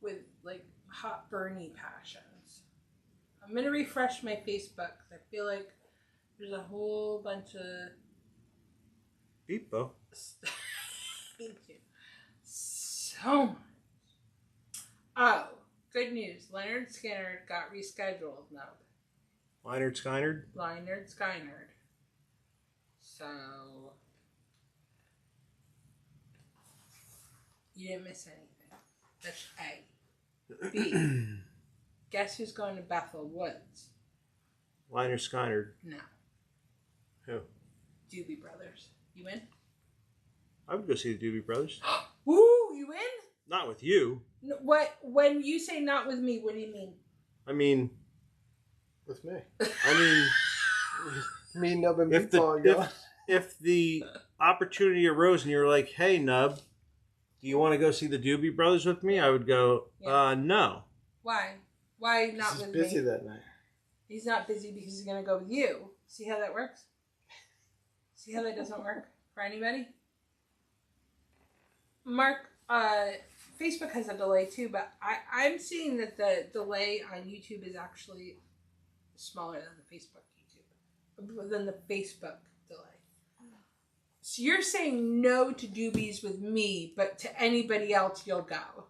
With, like, hot burny passions. I'm going to refresh my Facebook. I feel like there's a whole bunch of... Beepo. Thank you. So much. Oh, good news. Leonard Skinner got rescheduled now. Leonard Skynyrd. Leonard Skinner. So... You didn't miss anything. That's A. B. Guess who's going to Bethel Woods? Leonard Skynyrd. No. Who? Doobie Brothers. You in? I would go see the Doobie Brothers. Woo! You in? Not with you. No, what? When you say not with me, what do you mean? I mean, With me. I mean, Me, Nub, and if Beepos. if the opportunity arose and you were like, "Hey, Nub, do you want to go see the Doobie Brothers with me?" I would go, "No." Why? Why not He's with busy me? that night. He's not busy because he's going to go with you. See how that works? See how that doesn't work for anybody? Mark, Facebook has a delay too, but I'm seeing that the delay on YouTube is actually smaller than the Facebook delay. So you're saying no to doobies with me, but to anybody else you'll go.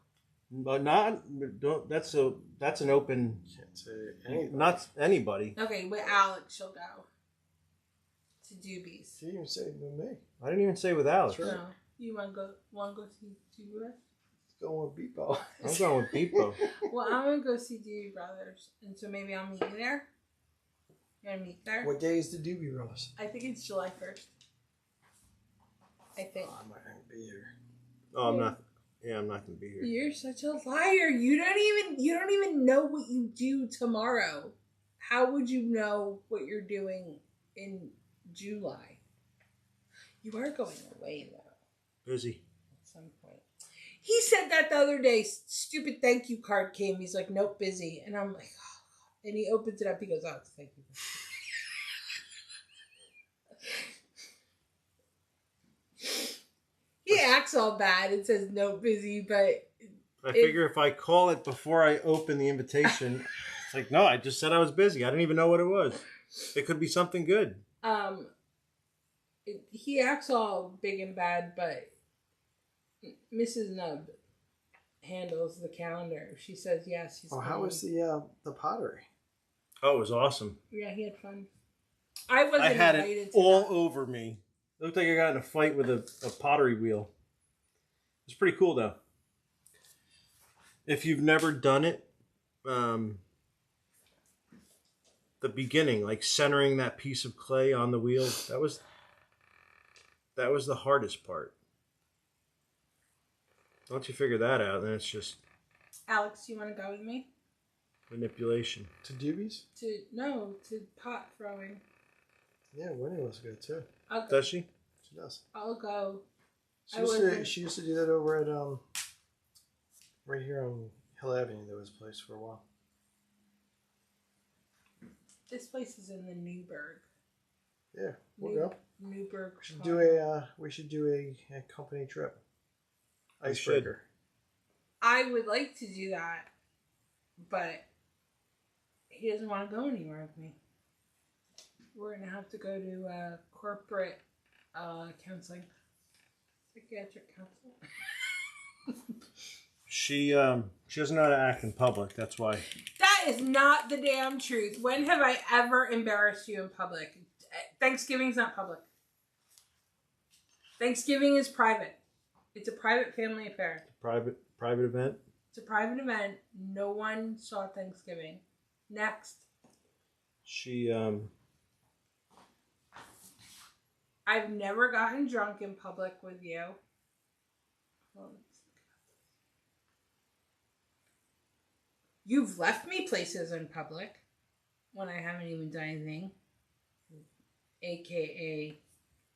But don't. That's an open. Can't say anything. Not anybody. Okay, with Alex you'll go to doobies. She didn't even say it with me. I didn't even say with Alex. That's right. No, you want to go see doobies? Going with Beepo. I'm going with Beepo. Well, I'm gonna go see Doobie Brothers, and so maybe I'll meet you there. You wanna meet there? What day is the Doobie Brothers? I think it's July 1st. I think. Oh, I might not be here. Oh, I'm not. Yeah, I'm not gonna be here. You're such a liar. You don't even know what you do tomorrow. How would you know what you're doing in July? You are going away though. Busy. At some point. He said that the other day. Stupid thank you card came. He's like, nope, busy. And I'm like, oh. And he opens it up. He goes, oh, thank you. He acts all bad and says no busy, but I figure if I call it before I open the invitation, it's like, no, I just said I was busy. I didn't even know what it was. It could be something good. He acts all big and bad, but Mrs. Nub handles the calendar. She says yes. He's how was the pottery? Oh, it was awesome. Yeah, he had fun. I wasn't I had invited it to all that. over me. It looked like I got in a fight with a pottery wheel. It's pretty cool, though. If you've never done it, the beginning, like centering that piece of clay on the wheel, that was the hardest part. Once you figure that out, then it's just Alex, you want to go with me? manipulation. To Doobies? To pot throwing. Yeah, Winnie was good too. I'll go. Does she? She does. I'll go. She used to do that over at right here on Hill Avenue. There was a place for a while. This place is in the Newburgh. Yeah, we'll go. Newburgh. We should do a company trip. We Icebreaker. I would like to do that, but he doesn't want to go anywhere with me. We're gonna have to go to corporate counseling, psychiatric counseling. She doesn't know how to act in public. That's why. That is not the damn truth. When have I ever embarrassed you in public? Thanksgiving's not public. Thanksgiving is private. It's a private family affair. Private event. It's a private event. No one saw Thanksgiving. Next. She I've never gotten drunk in public with you. You've left me places in public when I haven't even done anything. AKA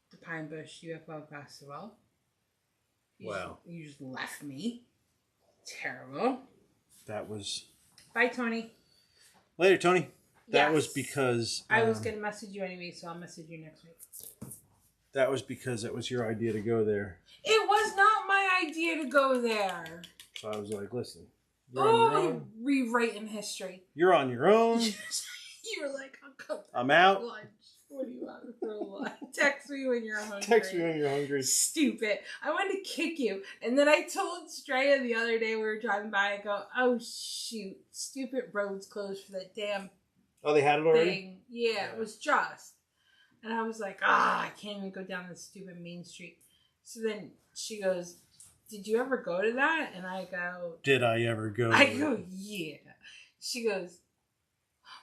the Pine Bush UFO Festival. Wow. You just left me. Terrible. That was. Bye, Tony. Later, Tony. That Yes. was because I was going to message you anyway, so I'll message you next week. that was because it was your idea to go there. It was not my idea to go there. So I was like, listen, you're on your Oh, own. rewriting history. You're on your own. You're like, I'll come I'm out. lunch. What do you want for lunch? Text me when you're hungry. Text me when you're hungry. Stupid. I wanted to kick you. And then I told Straya the other day we were driving by, I go, oh shoot, stupid roads closed for that damn Oh, they had it already? thing. Yeah, it was just. And I was like, I can't even go down this stupid main street. So then she goes, did you ever go to that? And I go, Did I ever go? I go, yeah. She goes,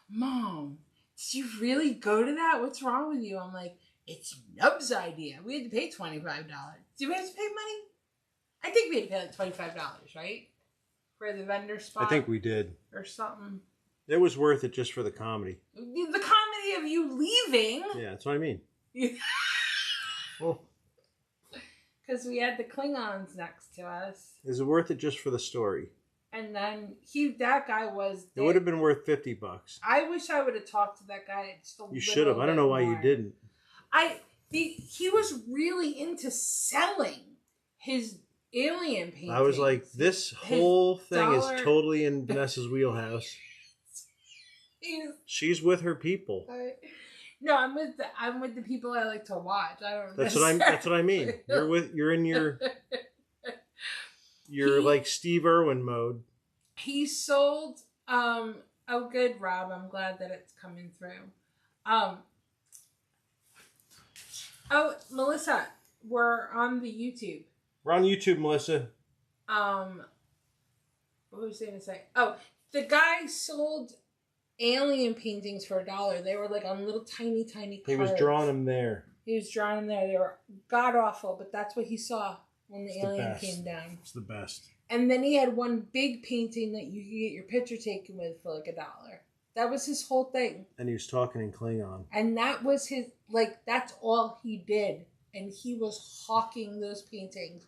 Mom, did you really go to that? What's wrong with you? I'm like, it's Nub's idea. We had to pay $25. Did we have to pay money? I think we had to pay like $25, right? For the vendor spot. I think we did. Or something. It was worth it just for the comedy. The comedy of you leaving. Yeah, that's what I mean. Well, Because we had the Klingons next to us. is it worth it just for the story? And then that guy was It would have been worth $50. I wish I would have talked to that guy just a You should have. I don't know why you didn't. He was really into selling his alien paintings. I was like, this whole thing is dollar- totally in Vanessa's wheelhouse. She's with her people. No, I'm with the people I like to watch. I don't. That's what I mean. You're in your like Steve Irwin mode. He sold. Oh, good, Rob. I'm glad that it's coming through. Oh, Melissa, we're on the YouTube. We're on YouTube, Melissa. What was I going to say? Oh, the guy sold alien paintings for $1. They were like on little tiny cards. He was drawing them there. He was drawing them there. They were god awful, but that's what he saw when the It's alien best. came down. It's the best. And then he had one big painting that you could get your picture taken with for like $1. That was his whole thing. And he was talking in Klingon. And that was his, like, that's all he did. And he was hawking those paintings.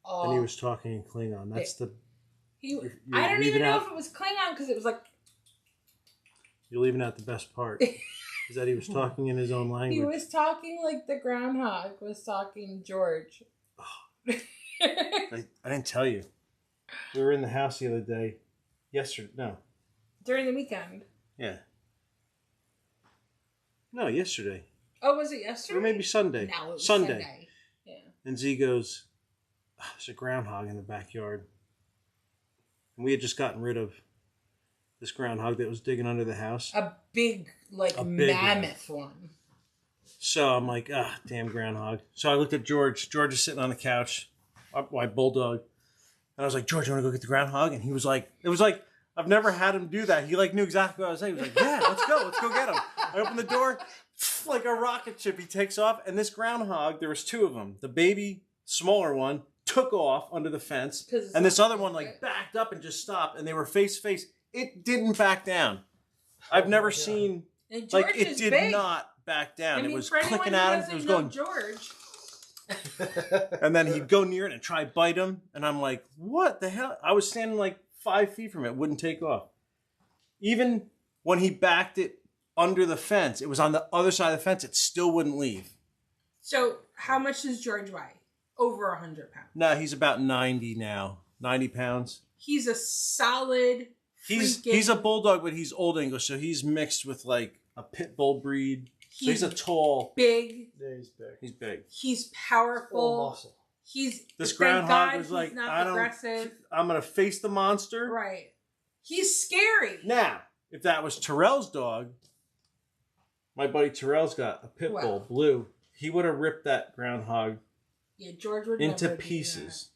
And he was talking in Klingon. That's the... I don't even know if it was Klingon because it was like... You're leaving out the best part. Is that he was talking in his own language. He was talking like the groundhog was talking George. I didn't tell you. We were in the house the other day. During the weekend. Yeah. No, yesterday. Oh, was it yesterday? Or maybe Sunday. No, it was Sunday. Yeah. And Z goes, there's a groundhog in the backyard. And we had just gotten rid of this groundhog that was digging under the house. A big mammoth one. So I'm like, damn groundhog. So I looked at George. George is sitting on the couch, my bulldog. And I was like, George, you want to go get the groundhog? And he was like, it was like, I've never had him do that. He like knew exactly what I was saying. He was like, yeah, let's go get him. I opened the door, like a rocket ship. He takes off. And this groundhog, there was 2 of them. The baby, smaller one, took off under the fence. And this other one like backed up and just stopped. And they were face to face. It didn't back down. I've never seen, like it did big. Not back down. I mean, it was for clicking at him. It was going, George. and then he'd go near it and try bite him. And I'm like, what the hell? I was standing like 5 feet from it, wouldn't take off. Even when he backed it under the fence, it was on the other side of the fence, it still wouldn't leave. So how much does George weigh? Over 100 pounds. No, he's about 90 now. 90 pounds. He's a solid He's a bulldog, but he's Old English, so he's mixed with like a pit bull breed. So he's a tall, big. Yeah, he's big. He's big. He's powerful. Full muscle. This groundhog was like, aggressive. I'm gonna face the monster. Right. He's scary. Now, if that was Terrell's dog, my buddy Terrell's got a pit bull, Blue. He would have ripped that groundhog George would into pieces.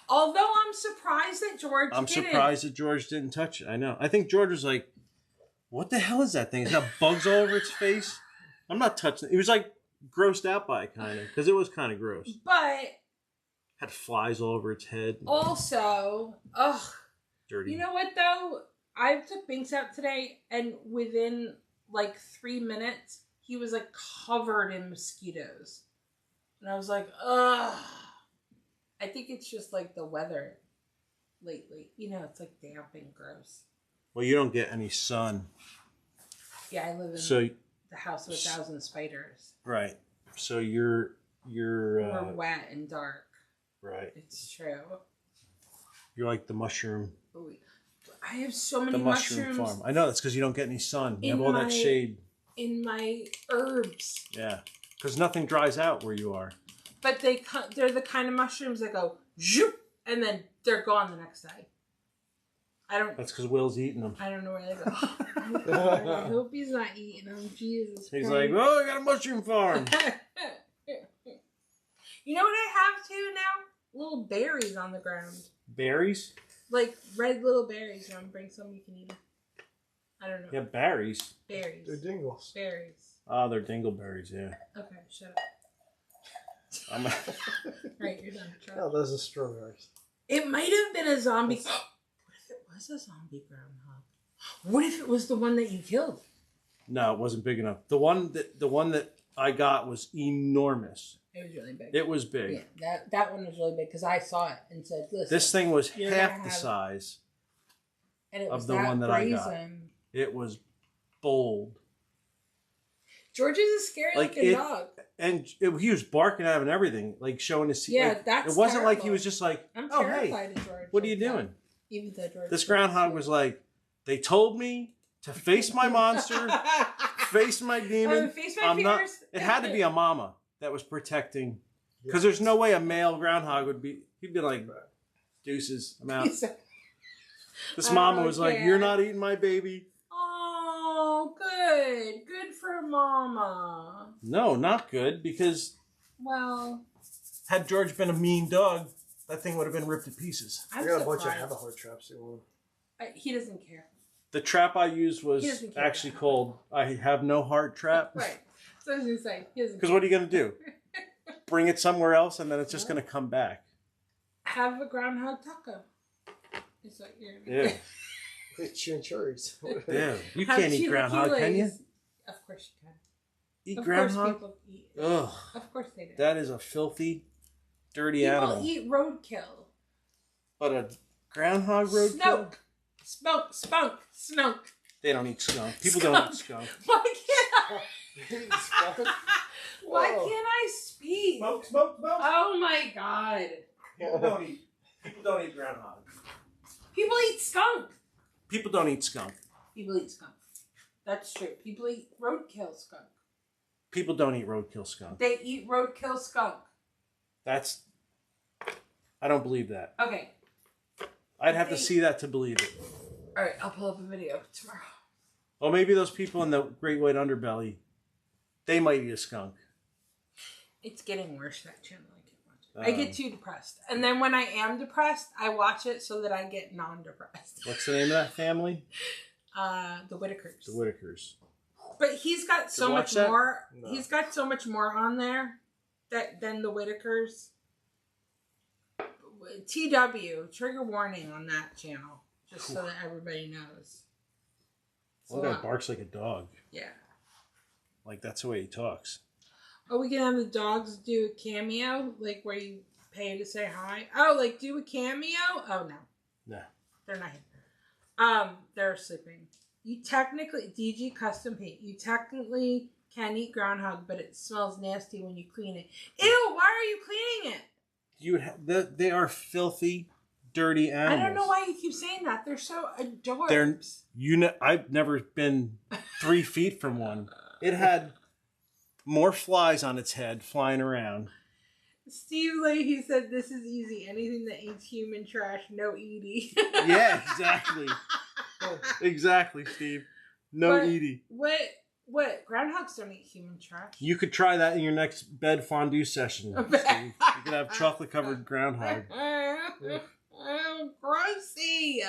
Although I'm surprised that George surprised that George didn't touch it. I know. I think George was like, what the hell is that thing? It's got bugs all over its face. I'm not touching it. He was like grossed out by it, kind of, because it was kind of gross. But had flies all over its head. Also, dirty. You know what though? I took Binks out today, and within like 3 minutes, he was like covered in mosquitoes, and I was like, ugh. I think it's just like the weather lately. You know, it's like damp and gross. Well, you don't get any sun. Yeah, I live in the house of 1,000 spiders. Right. So you're we're wet and dark. Right. It's true. You're like the mushroom. I have so many the mushroom mushrooms. Farm. I know that's because you don't get any sun. You have all that shade. In my herbs. Yeah. Because nothing dries out where you are. But they're the kind of mushrooms that go zoop, and then they're gone the next day. That's because Will's eating them. I don't know where they go. I hope he's not eating them. Jesus. He's like, oh, I got a mushroom farm. You know what I have too now? Little berries on the ground. Berries? Like red little berries. You want to bring some? You can eat them. I don't know. Yeah, berries. Berries. They're dingles. Berries. Oh, they're dingleberries, yeah. Okay, shut up. Right, you're done. Oh, those are strawberries. It might have been a zombie. What if it was a zombie groundhog? What if it was the one that you killed? No, it wasn't big enough. The one that I got was enormous. It was really big. It was big. Yeah, that one was really big because I saw it and said, "Listen." This thing was half the size of the one that I got. It was bold. George is a scary looking dog. And he was barking at him and everything, like showing his teeth. Yeah, that's it wasn't terrible. like he was just like, I'm oh, terrified hey, of George. what are you doing? Even though George this groundhog was like, they told me to face my monster, face my demon. Face my fears. It had to be a mama that was protecting. Because there's no way a male groundhog would be, he'd be like, deuces, I'm out. This mama was like, you're not eating my baby. Oh, good. Good for mama. No, not good, because had George been a mean dog, that thing would have been ripped to pieces. I got a bunch of have-a-heart traps. He doesn't care. The trap I used was actually called I have no heart trap. Right. So I was going to say, because what are you going to do? Bring it somewhere else and then it's just going to come back. Have a groundhog taco. It's like you're going to do. Chimichurris. Yeah. You can't eat groundhog, can you? Of course you can. Eat groundhog? People eat it. Ugh. Of course they do. That is a filthy, dirty animal. People eat roadkill. But a groundhog roadkill? Snunk. They don't eat skunk. People don't eat skunk. Why can't I speak? Smoke. Oh my god. People don't eat groundhog. People eat skunk. People don't eat skunk. People eat skunk. That's true. People eat roadkill skunk. People don't eat roadkill skunk. They eat roadkill skunk. I don't believe that. Okay. I'd have to see that to believe it. Alright, I'll pull up a video tomorrow. Well, maybe those people in the great white underbelly, they might eat a skunk. It's getting worse, that channel. I get too depressed. And then when I am depressed, I watch it so that I get non-depressed. What's the name of that family? The Whitakers. The Whitakers. But he's got so much more. No. He's got so much more on there than the Whitakers. TW, trigger warning on that channel. Just so that everybody knows. Well, that barks like a dog. Yeah. Like, that's the way he talks. Oh, we can have the dogs do a cameo? Like, where you pay to say hi? Oh, like, do a cameo? Oh, no. No. They're not here. They're sleeping. You technically, DG Custom Paint, you technically can eat groundhog, but it smells nasty when you clean it. Ew, why are you cleaning it? They are filthy, dirty animals. I don't know why you keep saying that. They're so adorable. I've never been 3 feet from one. It had more flies on its head flying around. Steve Leahy said, "This is easy. Anything that eats human trash, no Edie." Yeah, exactly. Exactly, Steve. No Edie. What? Groundhogs don't eat human trash. You could try that in your next bed fondue session, Steve. You could have chocolate-covered groundhog. Oh, grossy.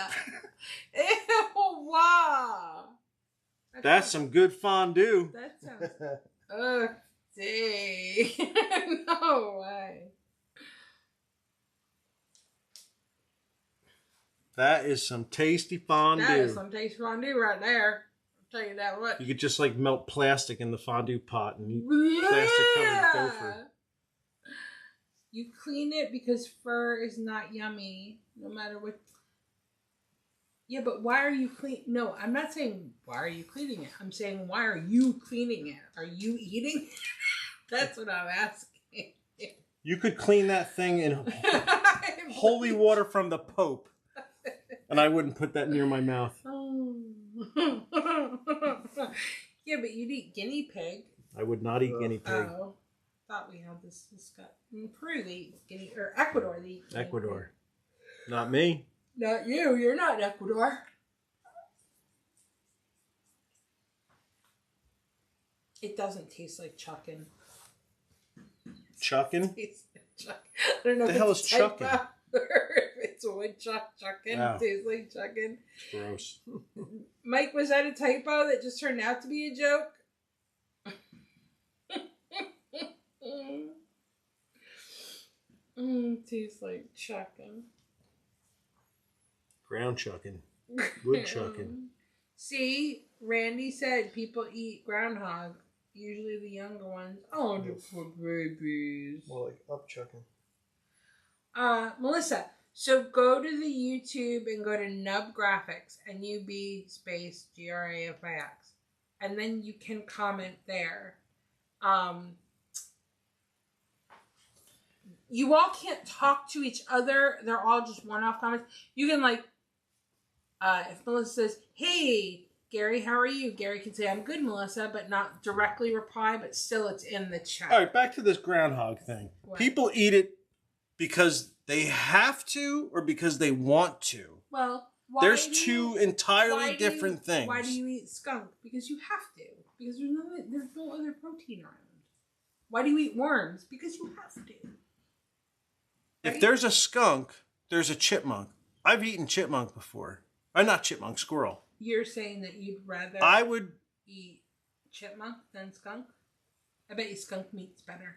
Ew, wow. That's some good fondue. That sounds... Ugh, dang. No way. That is some tasty fondue. That is some tasty fondue right there. I'll tell you that what. You could just like melt plastic in the fondue pot and eat plastic-covered gopher. You clean it because fur is not yummy, no matter what. Yeah, but why are you clean? No, I'm not saying why are you cleaning it. I'm saying why are you cleaning it? Are you eating? That's what I'm asking. You could clean that thing in holy water from the Pope, and I wouldn't put that near my mouth. Oh. Yeah, but you'd eat guinea pig. I would not eat guinea pig. Oh, thought we had this discussed. In Peru, they eat guinea, or Ecuador, they eat guinea Ecuador. Pig. Not me. Not you. You're not Ecuador. It doesn't taste like chuckin'. Chuckin'? I don't know what the hell is chuckin'? Or if it's woodchuck chuckin'. Wow. It tastes like chuckin'. It's gross. Mike, was that a typo that just turned out to be a joke? Tastes like chuckin'. Ground chucking. Wood chucking. See, Randy said people eat groundhog. Usually the younger ones. Oh, just for babies. More like up chucking. Melissa, so go to the YouTube and go to Nub Graphics, NUB space GRAFIX, and then you can comment there. You all can't talk to each other. They're all just one-off comments. You can like, if Melissa says, "Hey, Gary, how are you?" Gary can say, "I'm good, Melissa," but not directly reply, but still it's in the chat. All right, back to this groundhog thing. What? People eat it because they have to or because they want to. Well, there's two entirely different things. Why do you eat skunk? Because you have to. Because there's no other protein around. Why do you eat worms? Because you have to. If there's a skunk, there's a chipmunk. I've eaten chipmunk before. Not chipmunk, squirrel. You're saying that you'd rather I would eat chipmunk than skunk? I bet you skunk meat's better.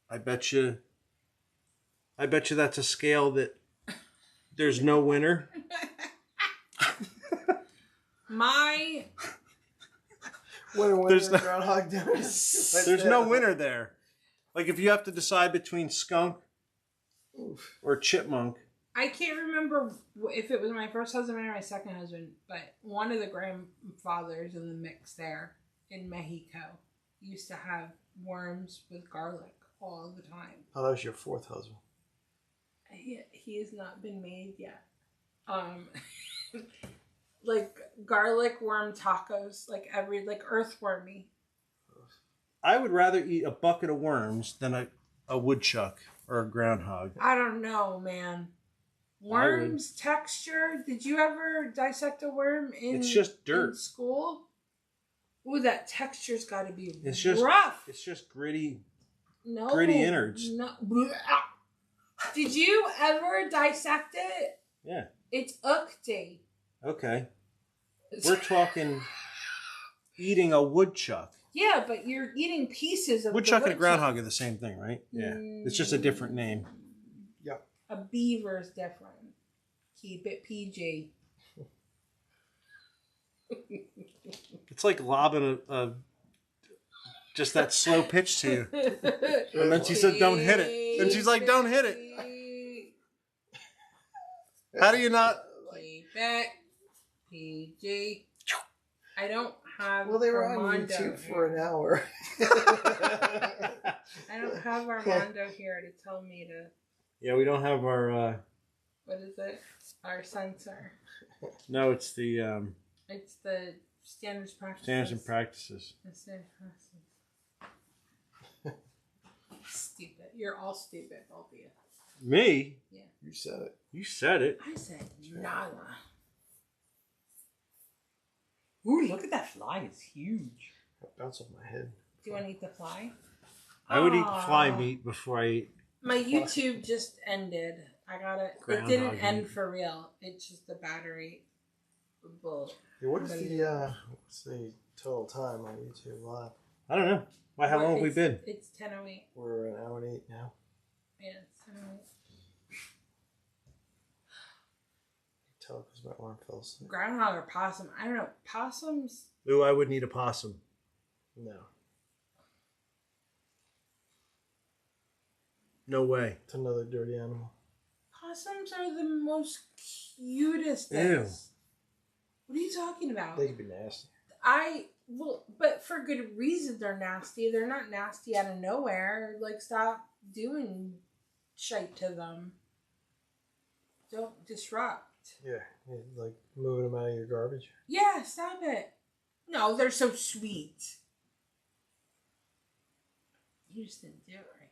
I bet you that's a scale that there's no winner. My Winner, Groundhog Dinner. There's no winner there. Like if you have to decide between skunk or chipmunk. I can't remember if it was my first husband or my second husband, but one of the grandfathers in the mix there in Mexico used to have worms with garlic all the time. Oh, that was your fourth husband. He has not been made yet. Like garlic worm tacos, like earthwormy. I would rather eat a bucket of worms than a woodchuck or a groundhog. I don't know, man. Worms texture. Did you ever dissect a worm in? It's just dirt. In school. Ooh, that texture's got to be just rough. It's just gritty. No. Gritty innards. No. Did you ever dissect it? Yeah. It's ukti. Okay. We're talking eating a woodchuck. Yeah, but you're eating pieces of Woodchuck the and a groundhog are the same thing, right? Yeah. It's just a different name. Yeah. A beaver's different. Keep it PG. It's like lobbing a just that slow pitch to you. And then she said, don't hit it. And she's like, don't hit it. How do you not? Keep it PG. I don't have Well, they were on Armando YouTube here. for an hour. I don't have Armando here to tell me to... Yeah, we don't have our... What is it? Our censor. No, it's the... It's the standards practices. Standards and practices. The standards practices. Stupid. You're all stupid, both of you. Me? Yeah. You said it. You said it. I said nada. Ooh, look at that fly. It's huge. It bounced off my head. Do you want to eat the fly? I would eat fly meat before I eat... My YouTube just ended. I got it. It Groundhog didn't meat. end for real. It's just the battery. Bull. Hey, what's the total time on YouTube Live? I don't know. Why? How long have we been? It's 10:08. We're an hour and 8 now. Yeah, it's 10:08. Tell because my arm fell asleep. Groundhog or possum? I don't know. Possums. Ooh, I wouldn't eat a possum. No. No way. It's another dirty animal. Possums are the most cutest Ew. things. What are you talking about? They could be nasty. But for good reason they're nasty. They're not nasty out of nowhere. Like, stop doing shite to them. Don't disrupt. Yeah, like moving them out of your garbage. Yeah, stop it. No, they're so sweet. You just didn't do it right.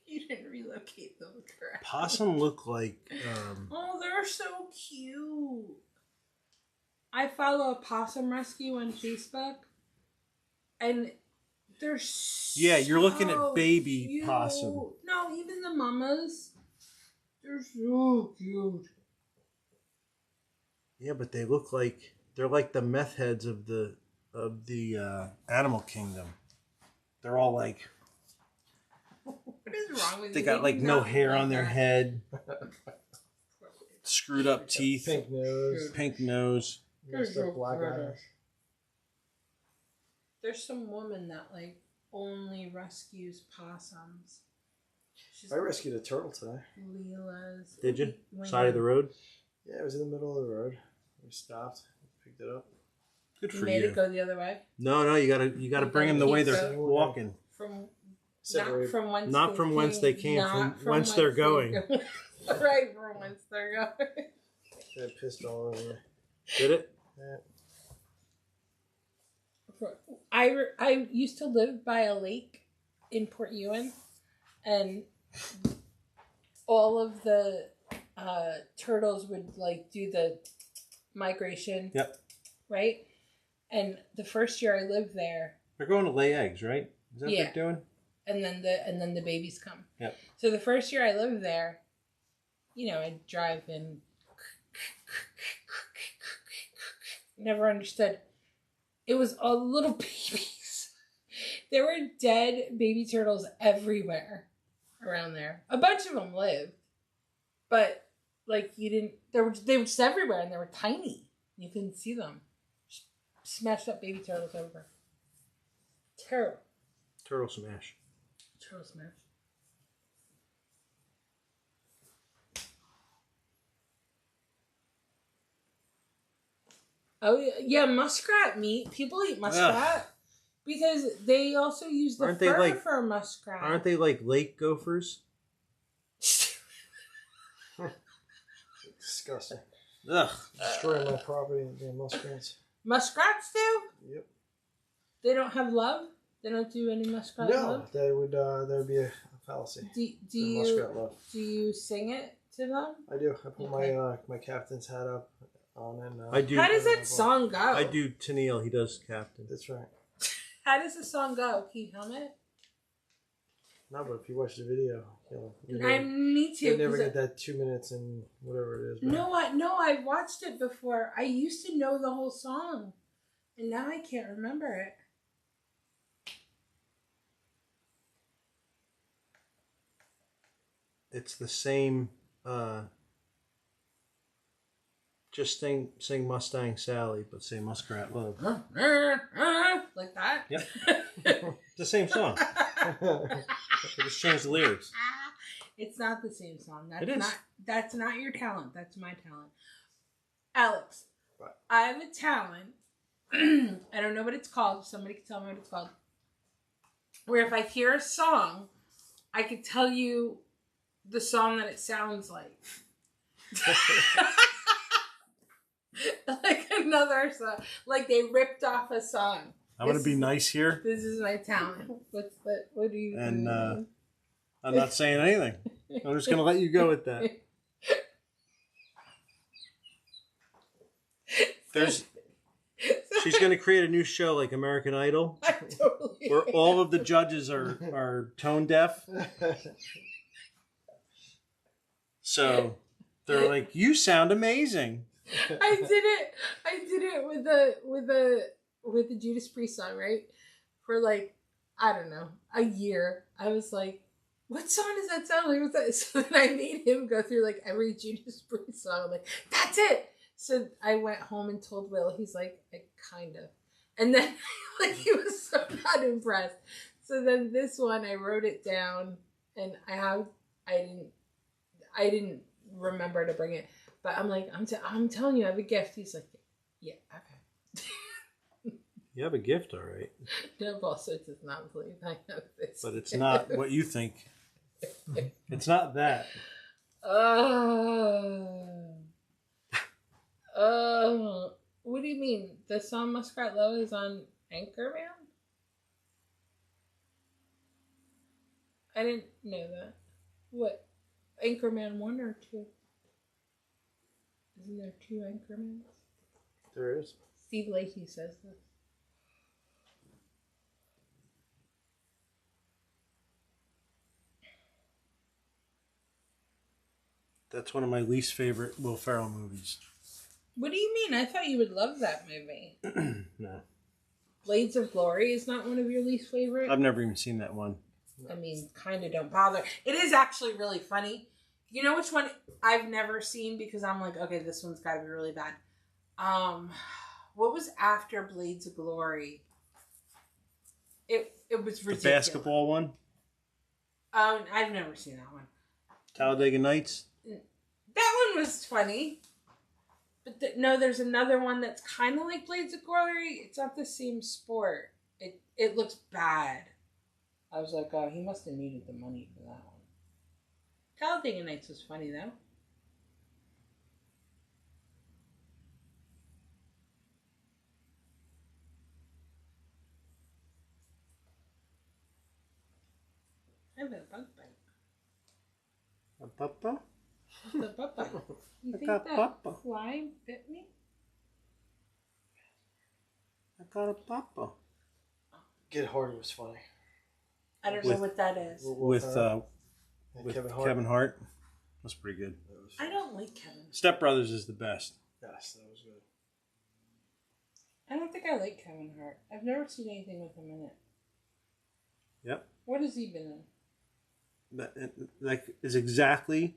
You didn't relocate them correct. Possum look like... Oh, they're so cute. I follow a possum rescue on Facebook, and they're so Yeah, you're looking at baby cute. possum. No, even the mamas. They're so cute. Yeah, but they look like... They're like the meth heads of the animal kingdom. They're all like... What is wrong with you? They got like no don't hair like on their that. head. Screwed up teeth. Pink nose. Pink nose. Messed up black eyes. There's some woman that like only rescues possums. She's I rescued a turtle today. Leela's. Did you? When Side of the road? Yeah, it was in the middle of the road. We stopped, picked it up. Good You for made you. it go the other way No, you gotta bring them the way they're Keep walking. from Separate. not from whence they came, from whence they're going. Right, from whence they're going. It pissed all over me. Did it? Yeah. I used to live by a lake in Port Ewan, and all of the turtles would like do the migration. Yep. Right, and the first year I lived there, They're going to lay eggs, right? Is that what Yeah. they're doing? and then the babies come. Yep. So the first year I lived there, you know, I'd drive and never understood. It was all little babies. There were dead baby turtles everywhere around there. A bunch of them lived, but like you didn't. They were just everywhere, and they were tiny. You couldn't see them. Just smashed up baby turtles over. Terrible. Turtle smash. Turtle smash. Oh yeah, muskrat meat. People eat muskrat because they also use the fur for muskrat. Aren't they like lake gophers? Disgusting. Ugh. Destroying my property, the muskrats. Muskrats do? Yep. They don't have love? They don't do any muskrat love? No, that would be a fallacy. Muskrat love. Do you sing it to them? I do. I put my captain's hat up on and I do. How does that song go? I do Tennille, he does Captain. That's right. How does the song go? Can you tell me? No, but if you watch the video, I need to. You'll never get that 2 minutes and whatever it is. No, I've watched it before. I used to know the whole song, and now I can't remember it. It's the same. Just sing Mustang Sally, but say Muskrat Love. Like that? Yep. It's the same song. I just changed the lyrics. It's not the same song. That's not your talent. That's my talent. Alex, what? I have a talent. I don't know what it's called. Somebody can tell me what it's called. Where if I hear a song, I could tell you the song that it sounds like. Like another song. Like they ripped off a song. I'm going to be nice here. This is my talent. What do you And I'm not saying anything. I'm just going to let you go with that. She's going to create a new show like American Idol. I totally where all of the judges are tone deaf. So they're like, "You sound amazing." I did it with the Judas Priest song, right? For like, I don't know, a year. I was like, what song does that sound like? What's that? So then I made him go through like every Judas Priest song. I'm like, that's it. So I went home and told Will. He's like, kind of. And then like he was so not impressed. So then this one, I wrote it down, and I didn't remember to bring it. But I'm like, I'm telling you, I have a gift. He's like, yeah, okay. You have a gift, all right. No, also does not believe I have this. But it's not what you think. It's not that. What do you mean? The song Muskrat Love is on Anchorman? I didn't know that. What? Anchorman 1 or 2? Isn't there 2 Anchormans? There is. Steve Leahy says this. That's one of my least favorite Will Ferrell movies. What do you mean? I thought you would love that movie. No. Blades of Glory is not one of your least favorite? I've never even seen that one. I mean, kind of don't bother. It is actually really funny. You know which one I've never seen because I'm like, okay, this one's got to be really bad. What was after Blades of Glory? It was ridiculous. The basketball one? I've never seen that one. Talladega Nights? That one was funny. But no, there's another one that's kind of like Blades of Glory. It's not the same sport. It looks bad. I was like, oh, he must have needed the money for that one. Talladega Nights was funny, though. I have a bug bite. A papa? It's a bug bite. You I think got that papa. fly bit me? I got a papa. Get Hard was funny. I don't know what that is. with Kevin Hart. That's pretty good. I don't like Kevin. Step Brothers is the best. Yes, that was good. I don't think I like Kevin Hart. I've never seen anything with him in it. Yep. What has he been in? That is exactly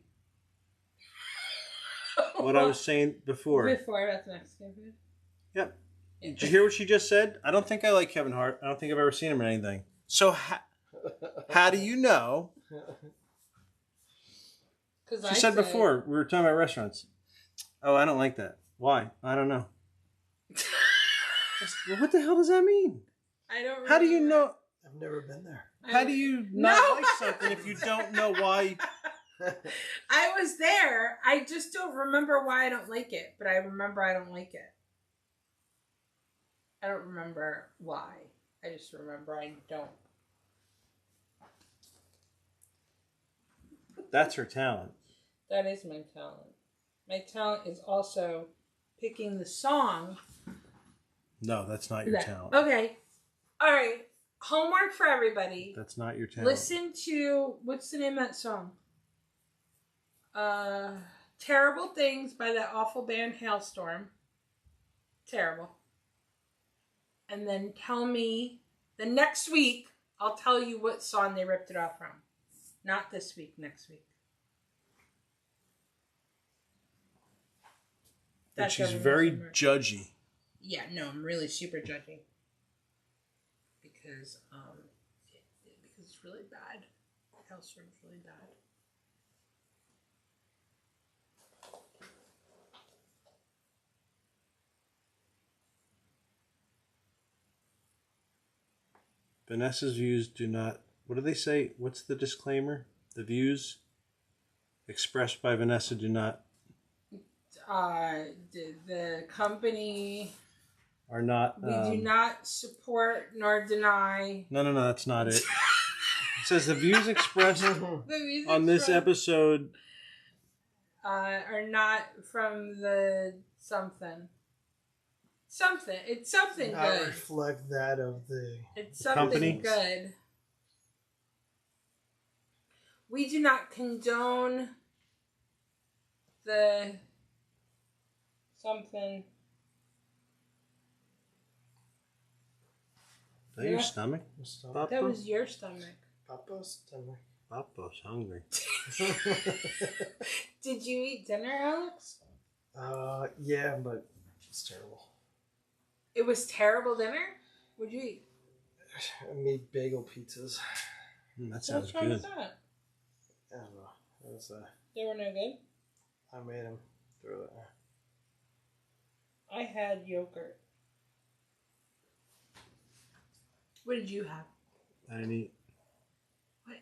what I was saying before. Before, that's Mexican food? Yep. Did you hear what she just said? I don't think I like Kevin Hart. I don't think I've ever seen him in anything. So how do you know? She said before, we were talking about restaurants. Oh, I don't like that. Why? I don't know. What the hell does that mean? I don't. How do you know? I've never been there. How do you not like something if you don't know why? I was there. I just don't remember why I don't like it, but I remember I don't like it. I don't remember why. I just remember I don't. That's her talent. That is my talent. My talent is also picking the song. No, that's not your talent. Okay. All right. Homework for everybody. That's not your talent. Listen to, what's the name of that song? Terrible Things by that awful band Hailstorm. Terrible. And then tell me, the next week, I'll tell you what song they ripped it off from. Not this week, next week. And she's very judgy. Yeah, no, I'm really super judgy. Because it's really bad. Hailstorm's really bad. Vanessa's views do not... What do they say? What's the disclaimer? The views expressed by Vanessa do not... The company... Are not... We do not support nor deny... No, that's not it. It says the views expressed on this episode... are not from the something. Something. It's something Not good. reflect that of the... It's something company. good. We do not condone the something. Is that your stomach? Papa? That was your stomach. Papa's stomach. Papa's hungry. Did you eat dinner, Alex? Yeah, but it's terrible. It was terrible dinner? What'd you eat? I made bagel pizzas. That sounds What's wrong good. with that? I don't know. It was, They were no good? I made them. Throw it. I had yogurt. What did you have? I didn't eat. What?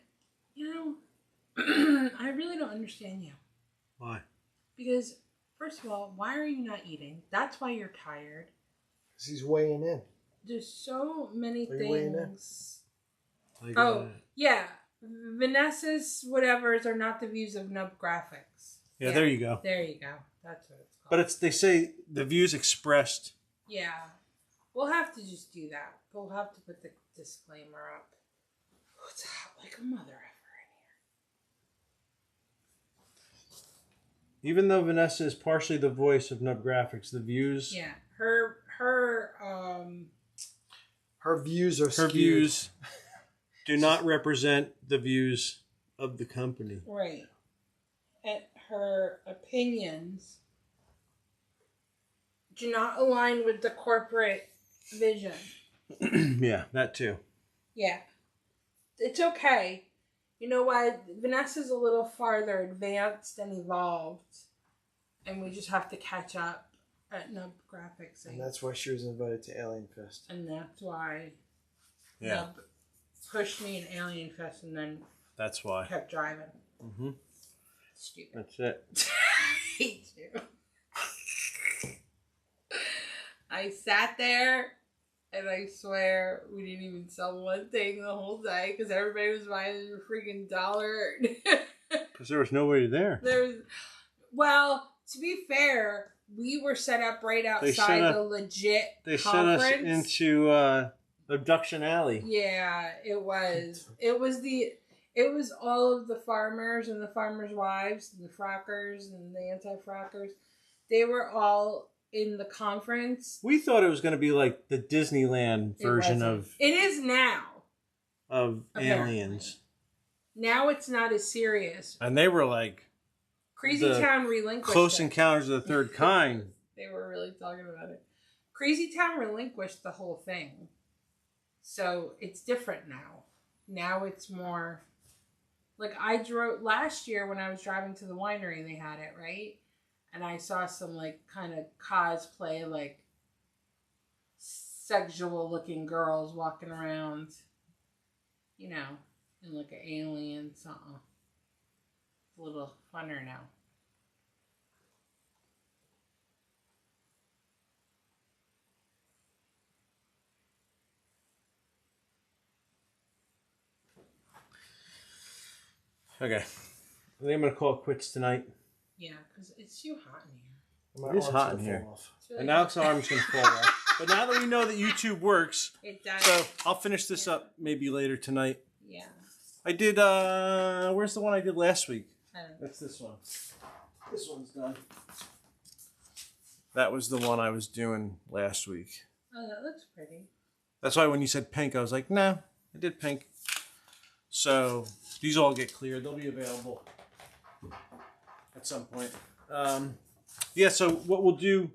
You know, I really don't understand you. Why? Because, first of all, why are you not eating? That's why you're tired. Because he's weighing in. There's so many Are you weighing in? things. Oh, it. yeah. Vanessa's whatevers are not the views of Nub Graphics. Yeah, there you go. There you go. That's what it's called. But they say the views expressed. Yeah. We'll have to just do that. We'll have to put the disclaimer up. Oh, it's hot like a mother effer in here. Even though Vanessa is partially the voice of Nub Graphics, the views... Yeah. Her views are Her skewed. views do not represent the views of the company. right. And her opinions do not align with the corporate vision. Yeah, that too. Yeah. It's okay. You know what? Vanessa's a little farther advanced and evolved. And we just have to catch up at Nub Graphics. And that's why she was invited to Alien Fest. And that's why Yeah. Nub pushed me in Alien Fest and then That's why. kept driving. Mm-hmm. Stupid. That's it. I hate you. I sat there and I swear we didn't even sell one thing the whole day because everybody was buying a freaking dollar. Because there was nobody there. Well, to be fair, we were set up right outside the legit They conference. sent us into Abduction Alley. Yeah, it was. It was all of the farmers and the farmers' wives and the frockers and the anti-frockers. They were all in the conference. We thought it was going to be like the Disneyland version of It is now. Of Apparently. Aliens. Now it's not as serious. And they were like Crazy Town relinquished Close it. Encounters of the Third Kind. They were really talking about it. Crazy Town relinquished the whole thing. So it's different now. Now it's more like I drove last year when I was driving to the winery, they had it, right? And I saw some like kind of cosplay, like sexual looking girls walking around, you know, in like an alien something. It's a little funner now. Okay. I think I'm going to call it quits tonight. Yeah, because it's too hot in here. My It is arm's hot gonna in here. fall off. It's really And Alex's arm's going to fall off. But now that we know that YouTube works, it does. so I'll finish this up maybe later tonight. Yeah. I did, where's the one I did last week? I don't know. That's this one. This one's done. That was the one I was doing last week. Oh, that looks pretty. That's why when you said pink, I was like, nah, I did pink. So these all get cleared. They'll be available at some point. Yeah, so what we'll do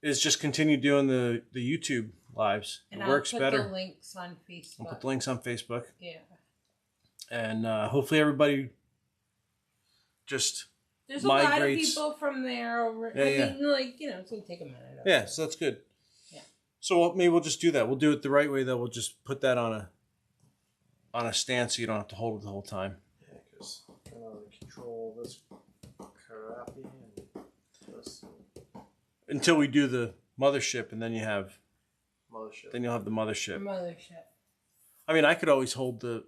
is just continue doing the YouTube lives. And It I'll works put better. the links on Facebook. I'll put the links on Facebook. Yeah. And hopefully everybody just There's a lot of migrates. people from there over. Yeah, I mean, like, you know, it's going to take a minute. Yeah, so that's good. Yeah. So maybe we'll just do that. We'll do it the right way, though. We'll just put that on a stand so you don't have to hold it the whole time. Yeah, because I don't know, control this crappy and this Until we do the mothership, and then you have, mothership. then you'll have the mothership. Mothership. I mean, I could always do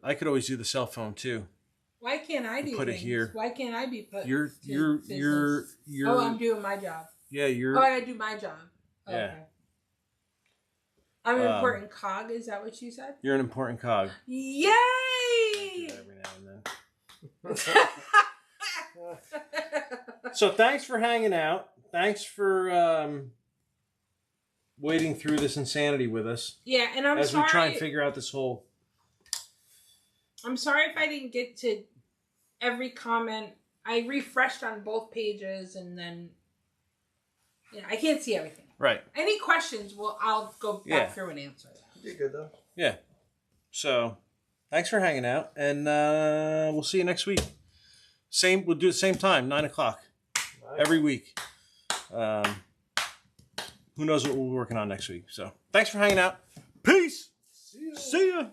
the cell phone too. Why can't I do Put it things? here. Why can't I be put You're. Oh, I'm doing my job. Yeah, you're. Oh, I gotta do my job. Okay. Yeah. I'm an important cog, is that what you said? You're an important cog. Yay! Every now and then. So thanks for hanging out. Thanks for wading through this insanity with us Yeah, and I'm as sorry. we try and figure out this whole. I'm sorry if I didn't get to every comment. I refreshed on both pages and then, you know, I can't see everything. Right. Any questions, well, I'll go back through and answer them. You did good though. Yeah. So, thanks for hanging out, and we'll see you next week. We'll do it the same time, 9 o'clock, every week. Who knows what we'll be working on next week? So, thanks for hanging out. Peace. See ya. See ya.